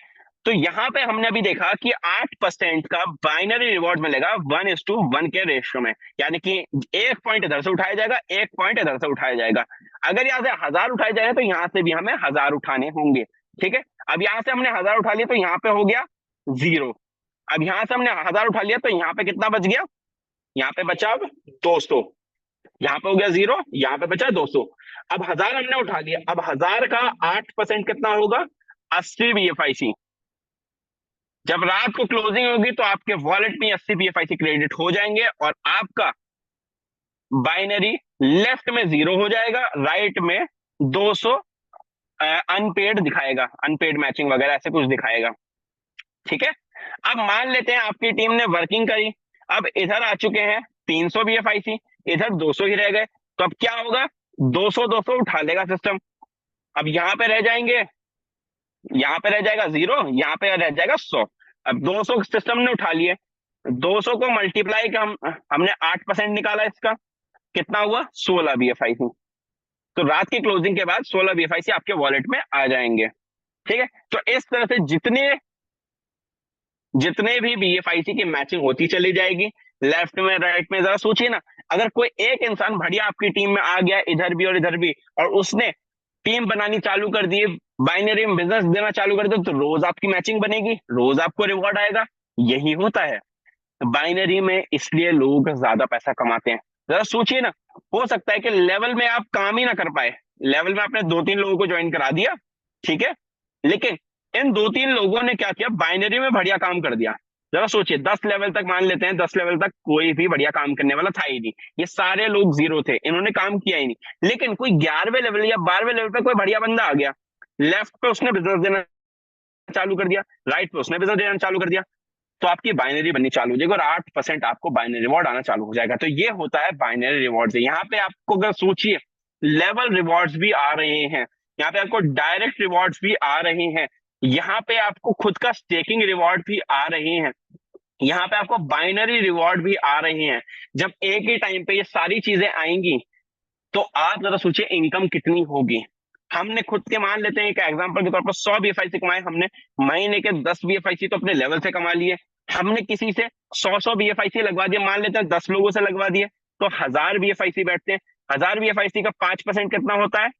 तो यहां पे हमने अभी देखा कि 8% का बाइनरी रिवॉर्ड मिलेगा 1:1 के रेशियो में, यानी कि 1 पॉइंट इधर से उठाया जाएगा, 1 पॉइंट इधर से उठाया जाएगा। अगर यहाँ से 1000 उठाए जाए तो यहाँ से भी हमें 1000 उठाने होंगे। ठीक है, अब यहाँ से हमने 1000 उठा लिया तो यहाँ पे हो गया 0। अब यहाँ से हमने 1000 उठा लिया तो यहाँ पे कितना बच गया, यहाँ पे बचा अब 200, यहाँ पे हो गया 0, यहाँ पे बचा 200। अब 1000 हमने उठा लिया, अब 1000 का 8% कितना होगा, 80 BFIC। जब रात को क्लोजिंग होगी तो आपके वॉलेट में 80 BFIC क्रेडिट हो जाएंगे और आपका बाइनरी लेफ्ट में 0 हो जाएगा, राइट में 200 अनपेड दिखाएगा, अनपेड मैचिंग वगैरह ऐसे कुछ दिखाएगा। ठीक है, अब मान लेते हैं आपकी टीम ने वर्किंग करी, अब इधर आ चुके हैं 300 BFIC, इधर 200 ही रह गए, तो अब क्या होगा, 200 उठा लेगा सिस्टम। अब यहां पे रह जाएंगे, यहाँ पे रह जाएगा 0, यहाँ पे रह जाएगा 100। अब 200 सिस्टम ने उठा लिए, 200 को मल्टीप्लाई का हमने 8% निकाला, इसका कितना हुआ 16 BFIC। तो रात की क्लोजिंग के बाद 16 BFIC आपके वॉलेट में आ जाएंगे। ठीक है, तो इस तरह से जितने जितने भी BFIC की मैचिंग होती चली जाएगी, लेफ्ट में राइट में। जरा सोचिए ना, अगर कोई एक इंसान बढ़िया आपकी टीम में आ गया इधर भी और इधर भी, और उसने टीम बनानी चालू कर दी, बाइनरी में बिजनेस देना चालू कर दिया, तो रोज आपकी मैचिंग बनेगी, रोज आपको रिवॉर्ड आएगा। यही होता है बाइनरी में, इसलिए लोग ज्यादा पैसा कमाते हैं। जरा सोचिए ना, हो सकता है कि लेवल में आप काम ही ना कर पाए, लेवल में आपने 2-3 लोगों को ज्वाइन करा दिया, ठीक है, लेकिन इन 2-3 लोगों ने क्या किया, बाइनरी में बढ़िया काम कर दिया। जरा सोचिए 10 लेवल तक, मान लेते हैं 10 लेवल तक कोई भी बढ़िया काम करने वाला था ही नहीं, ये सारे लोग जीरो थे, इन्होंने काम किया ही नहीं। लेकिन कोई 11वें लेवल या 12वें लेवल पे कोई बढ़िया बंदा आ गया, लेफ्ट पे उसने बिजनेस देना चालू कर दिया, राइट पे उसने बिजनेस देना चालू कर दिया, तो आपकी बाइनरी बननी चालू हो जाएगी और 8% आपको बाइनरी रिवॉर्ड आना चालू हो जाएगा। तो ये होता है बाइनरी रिवॉर्ड से। यहाँ पे आपको अगर सोचिए, लेवल रिवॉर्ड्स भी आ रहे हैं, यहाँ पे आपको डायरेक्ट रिवॉर्ड्स भी आ रहे हैं, यहाँ पे आपको खुद का स्टेकिंग रिवॉर्ड भी आ रहे हैं, यहाँ पे आपको बाइनरी रिवॉर्ड भी आ रहे हैं। जब एक ही टाइम पे ये सारी चीजें आएंगी, तो आप जरा सोचिए इनकम कितनी होगी। हमने खुद के, मान लेते हैं एक एग्जांपल के तौर पर 100 BFIC कमाए हमने, महीने के 10 BFIC तो अपने लेवल से कमा लिए। हमने किसी से 100 BFIC लगवा दिए, मान लेते हैं 10 लोगों से लगवा दिए, तो 1000 BFIC बैठते हैं। 1000 BFIC का 5% कितना होता है,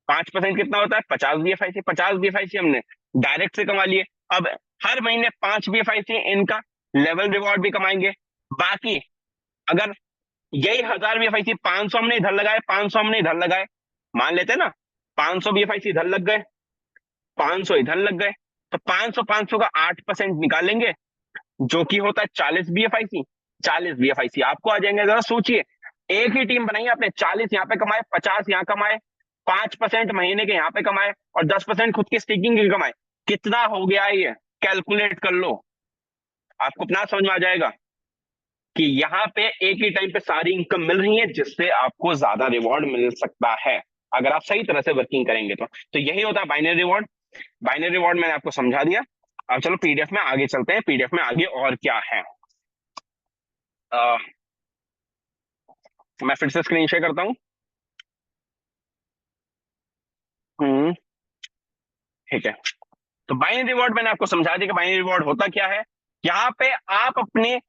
5% कितना होता है 50 BFIC। 50 BFIC हमने डायरेक्ट से कमा लिए। अब हर महीने 5 BFIC इनका लेवल रिवॉर्ड भी कमाएंगे। बाकी अगर यही 1000 BFIC 500 हमने इधर लगाए, 500 हमने इधर लगाए, मान लेते हैं ना 500 BFIC इधर लग गए, 500 इधर लग गए, तो 500 का 8% निकालेंगे, जो कि होता है 40 BFIC। 40 BFIC आपको आ जाएंगे। जरा सोचिए, एक ही टीम बनाई आपने, 40 यहाँ पे कमाए, 50 यहाँ कमाए, 5% महीने के यहाँ पे कमाए और 10% खुद की स्टेकिंग के कमाए, कितना हो गया ये, कैलकुलेट कर लो, आपको अपना समझ में आ जाएगा कि यहाँ पे एक ही टाइम पे सारी इनकम मिल रही है, जिससे आपको ज्यादा रिवॉर्ड मिल सकता है अगर आप सही तरह से वर्किंग करेंगे तो यही होता है बाइनरी रिवॉर्ड। बाइनरी रिवॉर्ड मैंने आपको समझा दिया। अब चलो पीडीएफ में आगे चलते हैं, पीडीएफ में आगे और क्या है। मैं फिर से स्क्रीन शेयर करता हूँ। ठीक है, तो बाइनरी रिवॉर्ड मैंने आपको समझा दिया कि बाइनरी रिवॉर्ड होता क्या है। यहाँ पे आप अपने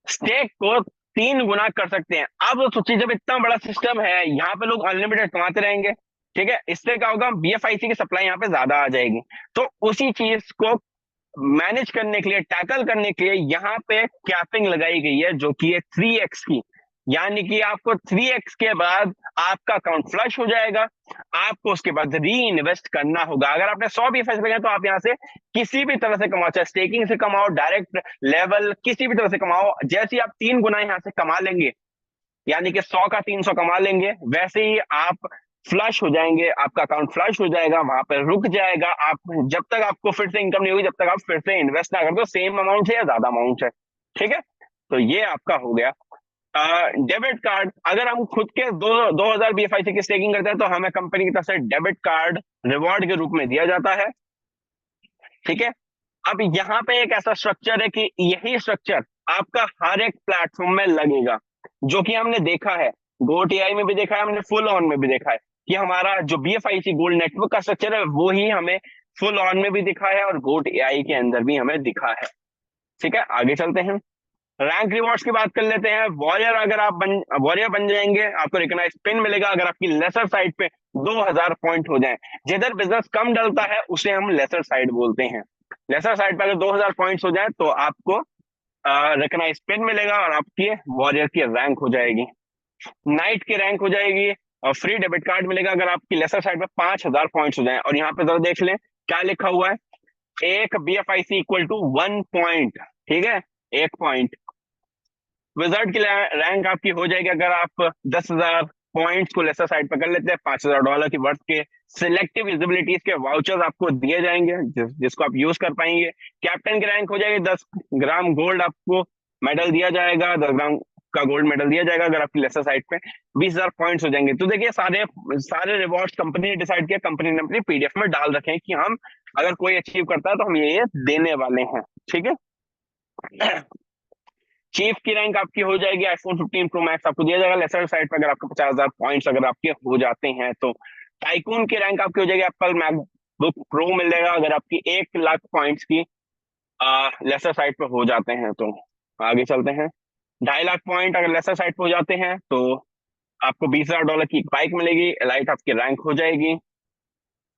स्टेक को 3 गुना कर सकते हैं। अब सोचिए, जब इतना बड़ा सिस्टम है, यहाँ पे लोग अनलिमिटेड कमाते रहेंगे, ठीक है, इससे क्या होगा, BFIC की सप्लाई यहाँ पे ज्यादा आ जाएगी। तो उसी चीज को मैनेज करने के लिए, टैकल करने के लिए यहाँ पे कैपिंग लगाई गई है, जो कि है 3x की। यानी कि आपको 3x के बाद आपका अकाउंट फ्लश हो जाएगा, आपको उसके बाद री इन्वेस्ट करना होगा। अगर आपने 100 BFIC लगाए तो आप यहाँ से किसी भी तरह से कमाओ, चाहे स्टेकिंग से कमाओ, डायरेक्ट लेवल, किसी भी तरह से कमाओ। जैसे ही आप 3 गुना यहाँ से कमा लेंगे, यानी कि 100 का 300 कमा लेंगे, वैसे ही आप फ्लश हो जाएंगे, आपका अकाउंट फ्लश हो जाएगा, वहां पर रुक जाएगा। आप जब तक आपको फिर से इनकम नहीं होगी, जब तक आप फिर से इन्वेस्ट ना कर दो, सेम अमाउंट है या ज्यादा अमाउंट है, ठीक है। तो ये आपका हो गया डेबिट कार्ड। अगर हम खुद के 2000 BFIC की स्टेकिंग करते हैं, तो हमें कंपनी की तरफ से डेबिट कार्ड रिवॉर्ड के रूप में दिया जाता है, ठीक है। अब यहाँ पे एक ऐसा स्ट्रक्चर है कि यही स्ट्रक्चर आपका हर एक प्लेटफॉर्म में लगेगा, जो कि हमने देखा है, GoTI में भी देखा है, हमने फुल ऑन में भी देखा है कि हमारा जो BFIC गोल्ड नेटवर्क का स्ट्रक्चर है, वो ही हमें फुल ऑन में भी दिखा है और GoTI के अंदर भी हमें दिखा है, ठीक है। आगे चलते हैं, रैंक रिवॉर्ड्स की बात कर लेते हैं। वॉरियर, अगर आप वॉरियर बन जाएंगे, आपको रिकॉग्नाइज पिन मिलेगा अगर आपकी लेसर साइड पे 2000 पॉइंट हो जाए। जिधर बिजनेस कम डलता है उसे हम लेसर साइड बोलते हैं। लेसर साइड पे अगर 2000 पॉइंट्स हो जाए, तो आपको रिकॉग्नाइज पिन मिलेगा और आपकी वॉरियर की रैंक हो जाएगी, नाइट की रैंक हो जाएगी, और फ्री डेबिट कार्ड मिलेगा अगर आपकी लेसर साइड पे 5000 पॉइंट्स हो जाए। और यहाँ पे जरा देख लें क्या लिखा हुआ है, एक BFIC इक्वल टू 1 पॉइंट, ठीक है, 1 पॉइंट। विजार्ड की रैंक आपकी हो जाएगी अगर आप 10,000 पॉइंट्स को लेसर साइड पर कर लेते हैं। $5000 की वर्थ के सिलेक्टिव विजिबिलिटीज के वाउचर्स आपको दिए जाएंगे, जिसको आप यूज कर पाएंगे। कैप्टन की रैंक हो जाएगी, 10 ग्राम गोल्ड आपको मेडल दिया जाएगा, 10 ग्राम का गोल्ड मेडल दिया जाएगा अगर आपकी लेसर साइड पे 20,000 पॉइंट्स हो जाएंगे। तो देखिए, सारे रिवॉर्ड्स कंपनी ने डिसाइड किया, कंपनी ने अपनी PDF में डाल रखे हैं कि हम अगर कोई अचीव करता है तो हम ये देने वाले हैं, ठीक है। चीफ की रैंक आपकी हो जाएगी आईफोन 15 प्रो मैक्स आपको दिया जाएगा लेसर साइड पर, अगर आपको 50,000 पॉइंट्स अगर आपके हो जाते हैं तो। टाइकून की रैंक आपकी हो जाएगी एप्पल मैकबुक प्रो मिल जाएगा अगर आपकी 1 लाख पॉइंट्स की लेसर साइड पे हो जाते हैं तो। आगे चलते हैं। 2.5 लाख पॉइंट अगर लेसर साइड पे हो जाते हैं तो आपको $20,000 की बाइक मिलेगी, एलाइट आपकी रैंक हो जाएगी।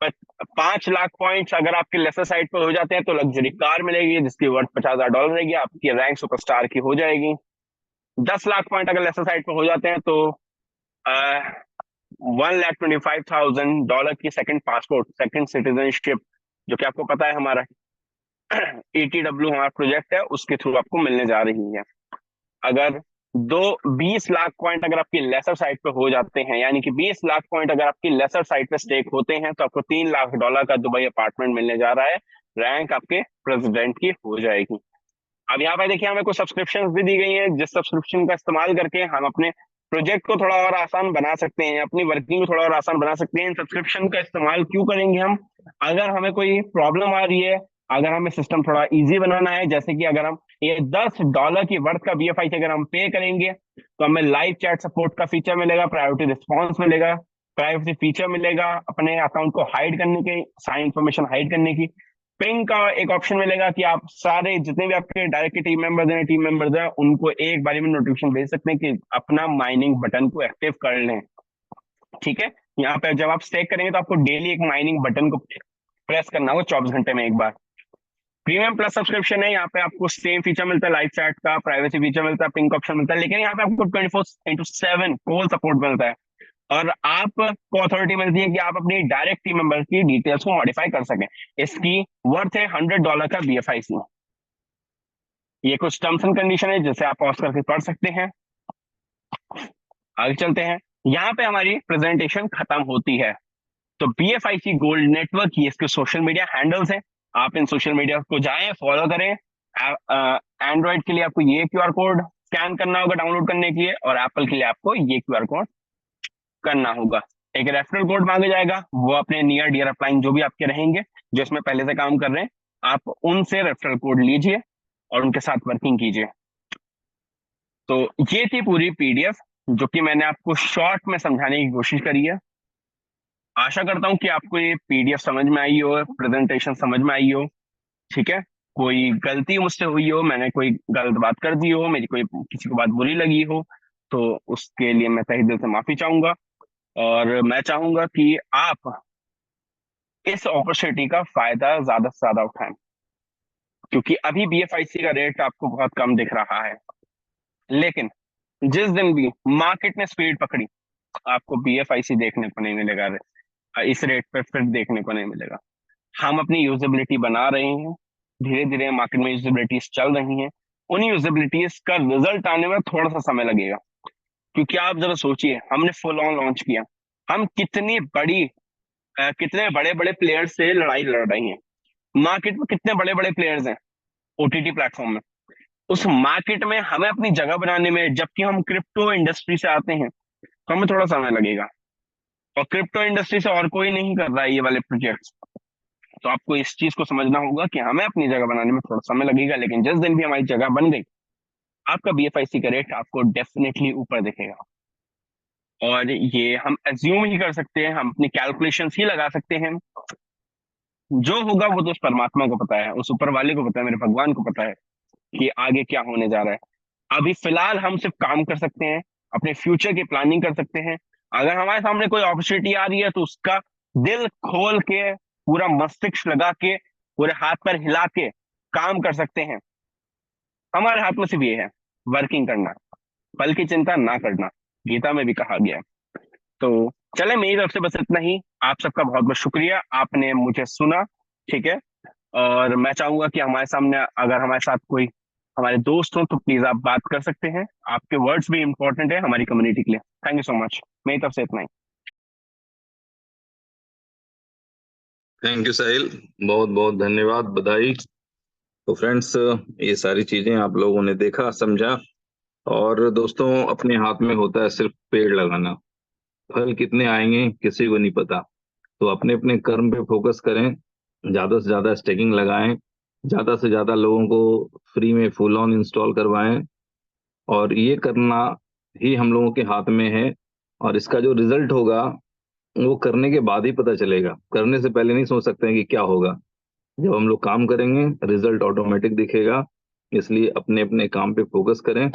5 लाख पॉइंट्स अगर आपके लेसर साइड पे हो जाते हैं तो लग्जरी कार मिलेगी जिसकी वर्थ $50,000 रहेगी, आपकी रैंक सुपरस्टार की हो जाएगी। 10 लाख पॉइंट अगर लेसर साइड पे हो जाते हैं तो $1,25,000 की सेकंड पासपोर्ट, सेकंड सिटीजनशिप, जो कि आपको पता है हमारा ETW हमारा प्रोजेक्ट है, उसके थ्रू आपको मिलने जा रही है। अगर 20 लाख पॉइंट अगर आपकी लेसर साइड पे हो जाते हैं, यानी कि 20 लाख पॉइंट अगर आपकी लेसर साइड पे स्टेक होते हैं तो आपको $3 लाख का दुबई अपार्टमेंट मिलने जा रहा है, रैंक आपके प्रेसिडेंट की हो जाएगी। अब यहाँ पे देखिए हमें कुछ सब्सक्रिप्शन भी दी गई है, जिस सब्सक्रिप्शन का इस्तेमाल करके हम अपने प्रोजेक्ट को थोड़ा और आसान बना सकते हैं, अपनी वर्किंग को थोड़ा और आसान बना सकते हैं। इन सब्सक्रिप्शन का इस्तेमाल क्यों करेंगे हम? अगर हमें कोई प्रॉब्लम आ रही है, अगर हमें सिस्टम थोड़ा इजी बनाना है, जैसे कि अगर हम ये $10 की वर्थ का BFI अगर हम पे करेंगे तो हमें लाइव चैट सपोर्ट का फीचर मिलेगा, प्रायोरिटी रिस्पॉन्स मिलेगा, प्राइवेसी फीचर मिलेगा, अपने अकाउंट को हाइड करने की, सारी इंफॉर्मेशन हाइड करने की। पिंग का एक ऑप्शन मिलेगा कि आप सारे जितने भी आपके डायरेक्ट टीम मेंबर्स हैं उनको एक बारी में नोटिफिकेशन भेज सकते हैं कि अपना माइनिंग बटन को एक्टिव कर लें, ठीक है। यहाँ पे जब आप स्टेक करेंगे तो आपको डेली एक माइनिंग बटन को प्रेस करना होगा 24 घंटे में एक बार। प्रीमियम प्लस सब्सक्रिप्शन है, यहाँ पे आपको सेम फीचर मिलता है, लाइव चैट का, प्राइवेसी फीचर मिलता है, पिंक ऑप्शन मिलता है, लेकिन यहाँ पे आपको 24/7 कॉल सपोर्ट मिलता है और आपको अथॉरिटी मिलती है कि आप अपनी डायरेक्ट टीम मेंबर्स की डिटेल्स को मॉडिफाई कर सकें। इसकी वर्थ है $100 का BFIC। ये कुछ टर्म्स एंड कंडीशन है जिसे आप पॉज करके पढ़ सकते हैं। आगे चलते हैं। यहाँ पे हमारी प्रेजेंटेशन खत्म होती है। तो BFIC गोल्ड नेटवर्क ये इसके सोशल मीडिया हैंडल्स हैं, आप इन सोशल मीडिया को जाएं, फॉलो करें। एंड्रॉइड के लिए आपको ये QR कोड स्कैन करना होगा डाउनलोड करने के लिए, और एप्पल के लिए आपको ये QR कोड करना होगा। एक रेफरल कोड मांगा जाएगा, वो अपने नियर डियर अपलाइन जो भी आपके रहेंगे जो इसमें पहले से काम कर रहे हैं, आप उनसे रेफरल कोड लीजिए और उनके साथ वर्किंग कीजिए। तो ये थी पूरी PDF जो कि मैंने आपको शॉर्ट में समझाने की कोशिश करी है। आशा करता हूं कि आपको ये PDF समझ में आई हो, प्रेजेंटेशन समझ में आई हो, ठीक है। कोई गलती मुझसे हुई हो, मैंने कोई गलत बात कर दी हो, मेरी कोई किसी को बात बुरी लगी हो, तो उसके लिए मैं तहे दिल से माफी चाहूंगा। और मैं चाहूंगा कि आप इस अपॉर्चुनिटी का फायदा ज्यादा से ज्यादा उठाएं, क्योंकि अभी BFIC का रेट आपको बहुत कम दिख रहा है, लेकिन जिस दिन भी मार्केट ने स्पीड पकड़ी आपको BFIC देखने को नहीं मिलेगा, इस रेट पे फिर देखने को नहीं मिलेगा। हम अपनी यूजेबिलिटी बना रहे हैं, धीरे धीरे मार्केट में यूजेबिलिटीज चल रही हैं, उन यूजेबिलिटीज का रिजल्ट आने में थोड़ा सा समय लगेगा। क्योंकि आप जरा सोचिए, हमने फुल ऑन लॉन्च किया, हम कितने बड़े बड़े प्लेयर्स से लड़ाई लड़ रहे हैं, मार्केट में कितने बड़े बड़े प्लेयर्स हैं OTT प्लेटफॉर्म में, उस मार्केट में हमें अपनी जगह बनाने में, जबकि हम क्रिप्टो इंडस्ट्री से आते हैं तो हमें थोड़ा समय लगेगा, और क्रिप्टो इंडस्ट्री से और कोई नहीं कर रहा है ये वाले प्रोजेक्ट्स। तो आपको इस चीज को समझना होगा कि हमें अपनी जगह बनाने में थोड़ा समय लगेगा, लेकिन जिस दिन भी हमारी जगह बन गई आपका BFIC का रेट आपको डेफिनेटली ऊपर दिखेगा। और ये हम एज्यूम ही कर सकते हैं, हम अपनी कैलकुलेशंस ही लगा सकते हैं, जो होगा वो तो उस परमात्मा को पता है, उस ऊपर वाले को पता है, मेरे भगवान को पता है कि आगे क्या होने जा रहा है। अभी फिलहाल हम सिर्फ काम कर सकते हैं, अपने फ्यूचर की प्लानिंग कर सकते हैं। अगर हमारे सामने कोई अपॉर्चुनिटी आ रही है तो उसका दिल खोल के, पूरा मस्तिष्क लगा के, पूरे हाथ पर हिला के काम कर सकते हैं। हमारे हाथ में सिर्फ ये है, वर्किंग करना, फल की चिंता ना करना, गीता में भी कहा गया है। तो चले, मेरी तरफ से बस इतना ही। आप सबका बहुत बहुत शुक्रिया, आपने मुझे सुना, ठीक है। और मैं चाहूंगा कि हमारे सामने अगर हमारे साथ कोई हमारे दोस्त हो तो प्लीज आप बात कर सकते हैं, आपके वर्ड्स भी इंपॉर्टेंट है हमारी कम्युनिटी के लिए। थैंक यू सो मच, मेरी तरफ से इतना ही। थैंक यू साहिल, बहुत बहुत धन्यवाद, बधाई। तो फ्रेंड्स, ये सारी चीजें आप लोगों ने देखा, समझा। और दोस्तों, अपने हाथ में होता है सिर्फ पेड़ लगाना, फल कितने आएंगे किसी को नहीं पता। तो अपने अपने कर्म पे फोकस करें, ज्यादा से ज्यादा स्टेकिंग लगाएं, ज्यादा से ज्यादा लोगों को फ्री में फुल ऑन इंस्टॉल करवाएं, और ये करना ही हम लोगों के हाथ में है। और इसका जो रिजल्ट होगा वो करने के बाद ही पता चलेगा, करने से पहले नहीं सोच सकते हैं कि क्या होगा। जब हम लोग काम करेंगे रिजल्ट ऑटोमेटिक दिखेगा। इसलिए अपने अपने काम पे फोकस करें।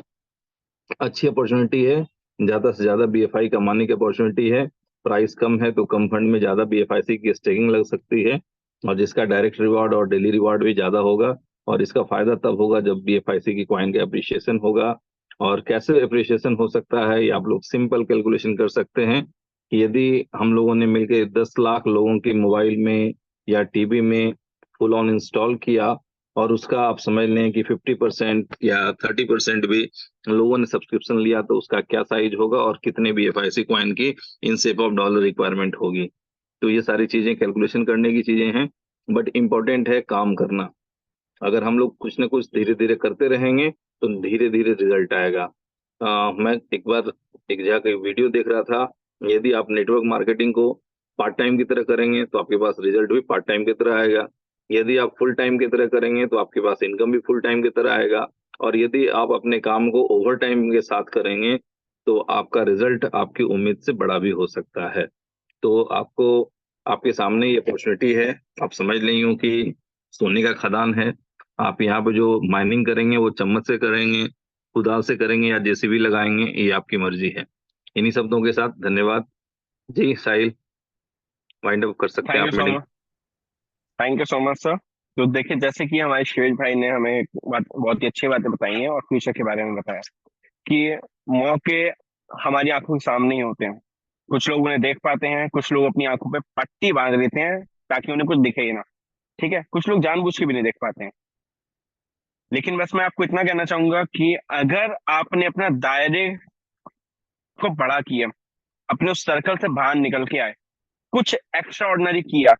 अच्छी अपॉर्चुनिटी है, ज्यादा से ज्यादा बीएफआई कमाने की अपॉर्चुनिटी है। प्राइस कम है तो कम फंड में ज्यादा बीएफआईसी की स्टेकिंग लग सकती है, और जिसका डायरेक्ट रिवार्ड और डेली रिवार्ड भी ज्यादा होगा। और इसका फायदा तब होगा जब बीएफआईसी की कॉइन का अप्रिशिएशन होगा। और कैसे अप्रिशिएशन हो सकता है, ये आप लोग सिंपल कैलकुलेशन कर सकते हैं कि यदि हम लोगों ने मिलकर 10 लाख लोगों के मोबाइल में या टीवी में फुल ऑन इंस्टॉल किया, और उसका आप समझ लें कि 50% या 30% भी लोगों ने सब्सक्रिप्शन लिया, तो उसका क्या साइज होगा और कितने बीएफआईसी कॉइन की in shape of dollar requirement होगी। तो ये सारी चीजें कैलकुलेशन करने की चीजें हैं, बट इम्पोर्टेंट है काम करना। अगर हम लोग कुछ ना कुछ धीरे धीरे करते रहेंगे तो धीरे धीरे रिजल्ट आएगा। मैं एक बार एक जगह वीडियो देख रहा था, यदि आप नेटवर्क मार्केटिंग को पार्ट टाइम की तरह करेंगे तो आपके पास रिजल्ट भी पार्ट टाइम की तरह आएगा। यदि आप फुल टाइम की तरह करेंगे तो आपके पास इनकम भी फुल टाइम की तरह आएगा। और यदि आप अपने काम को ओवर टाइम के साथ करेंगे तो आपका रिजल्ट आपकी उम्मीद से बड़ा भी हो सकता है। तो आपको, आपके सामने ये अपॉर्चुनिटी है। आप समझ लें यूं कि सोने का खदान है। आप यहाँ पे जो माइनिंग करेंगे वो चम्मच से करेंगे, कुदाल से करेंगे या जेसीबी लगाएंगे, ये आपकी मर्जी है। इन्हीं शब्दों के साथ धन्यवाद जी। साहिल, वाइंड अप कर सकते हैं थैंक यू आप so meeting. Much. Thank you so much sir. तो देखिए, जैसे कि हमारे शिवेश भाई ने हमें बहुत ही अच्छी बातें बताई हैं और फ्यूचर के बारे में बताया कि मौके हमारी आंखों के सामने ही होते हैं। कुछ लोग उन्हें देख पाते हैं, कुछ लोग अपनी आंखों पे पट्टी बांध लेते हैं ताकि उन्हें कुछ दिखे ही ना। ठीक है, कुछ लोग जानबूझ के भी नहीं देख पाते हैं। लेकिन बस मैं आपको इतना कहना चाहूंगा कि अगर आपने अपना दायरे को बड़ा किया, अपने उस सर्कल से बाहर निकल के आए, कुछ एक्स्ट्रा ऑर्डिनरी किया,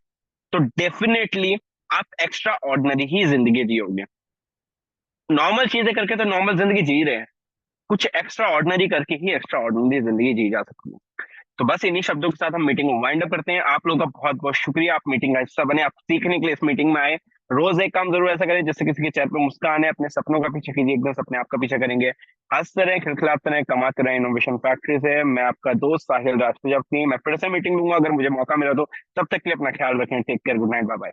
तो डेफिनेटली आप एक्स्ट्रा ऑर्डिनरी ही जिंदगी जियोगे। नॉर्मल चीजें करके तो नॉर्मल जिंदगी जी रहे हैं, कुछ एक्स्ट्रा ऑर्डिनरी करके ही एक्स्ट्रा ऑर्डिनरी जिंदगी जी जा सकती है। तो बस इन्हीं शब्दों के साथ हम मीटिंग को वाइंड अप करते हैं। आप लोगों का बहुत बहुत शुक्रिया, आप मीटिंग का हिस्सा बने, आप सीखने के लिए इस मीटिंग में आए। रोज एक काम जरूर ऐसा करें जिससे किसी के चेहरे पर मुस्कान है। अपने सपनों का पीछे कीजिए, एकदम सपने आपका पीछे करेंगे। हंसते रहें, खिलखिलाते रहें, कमाते रहें। इनोवेशन फैक्ट्री से मैं आपका दोस्त साहिल राजपूत। मैं फिर से मीटिंग लूंगा अगर मुझे मौका मिला तो। तब तक के लिए अपना ख्याल रखें। Take care, good night, bye bye.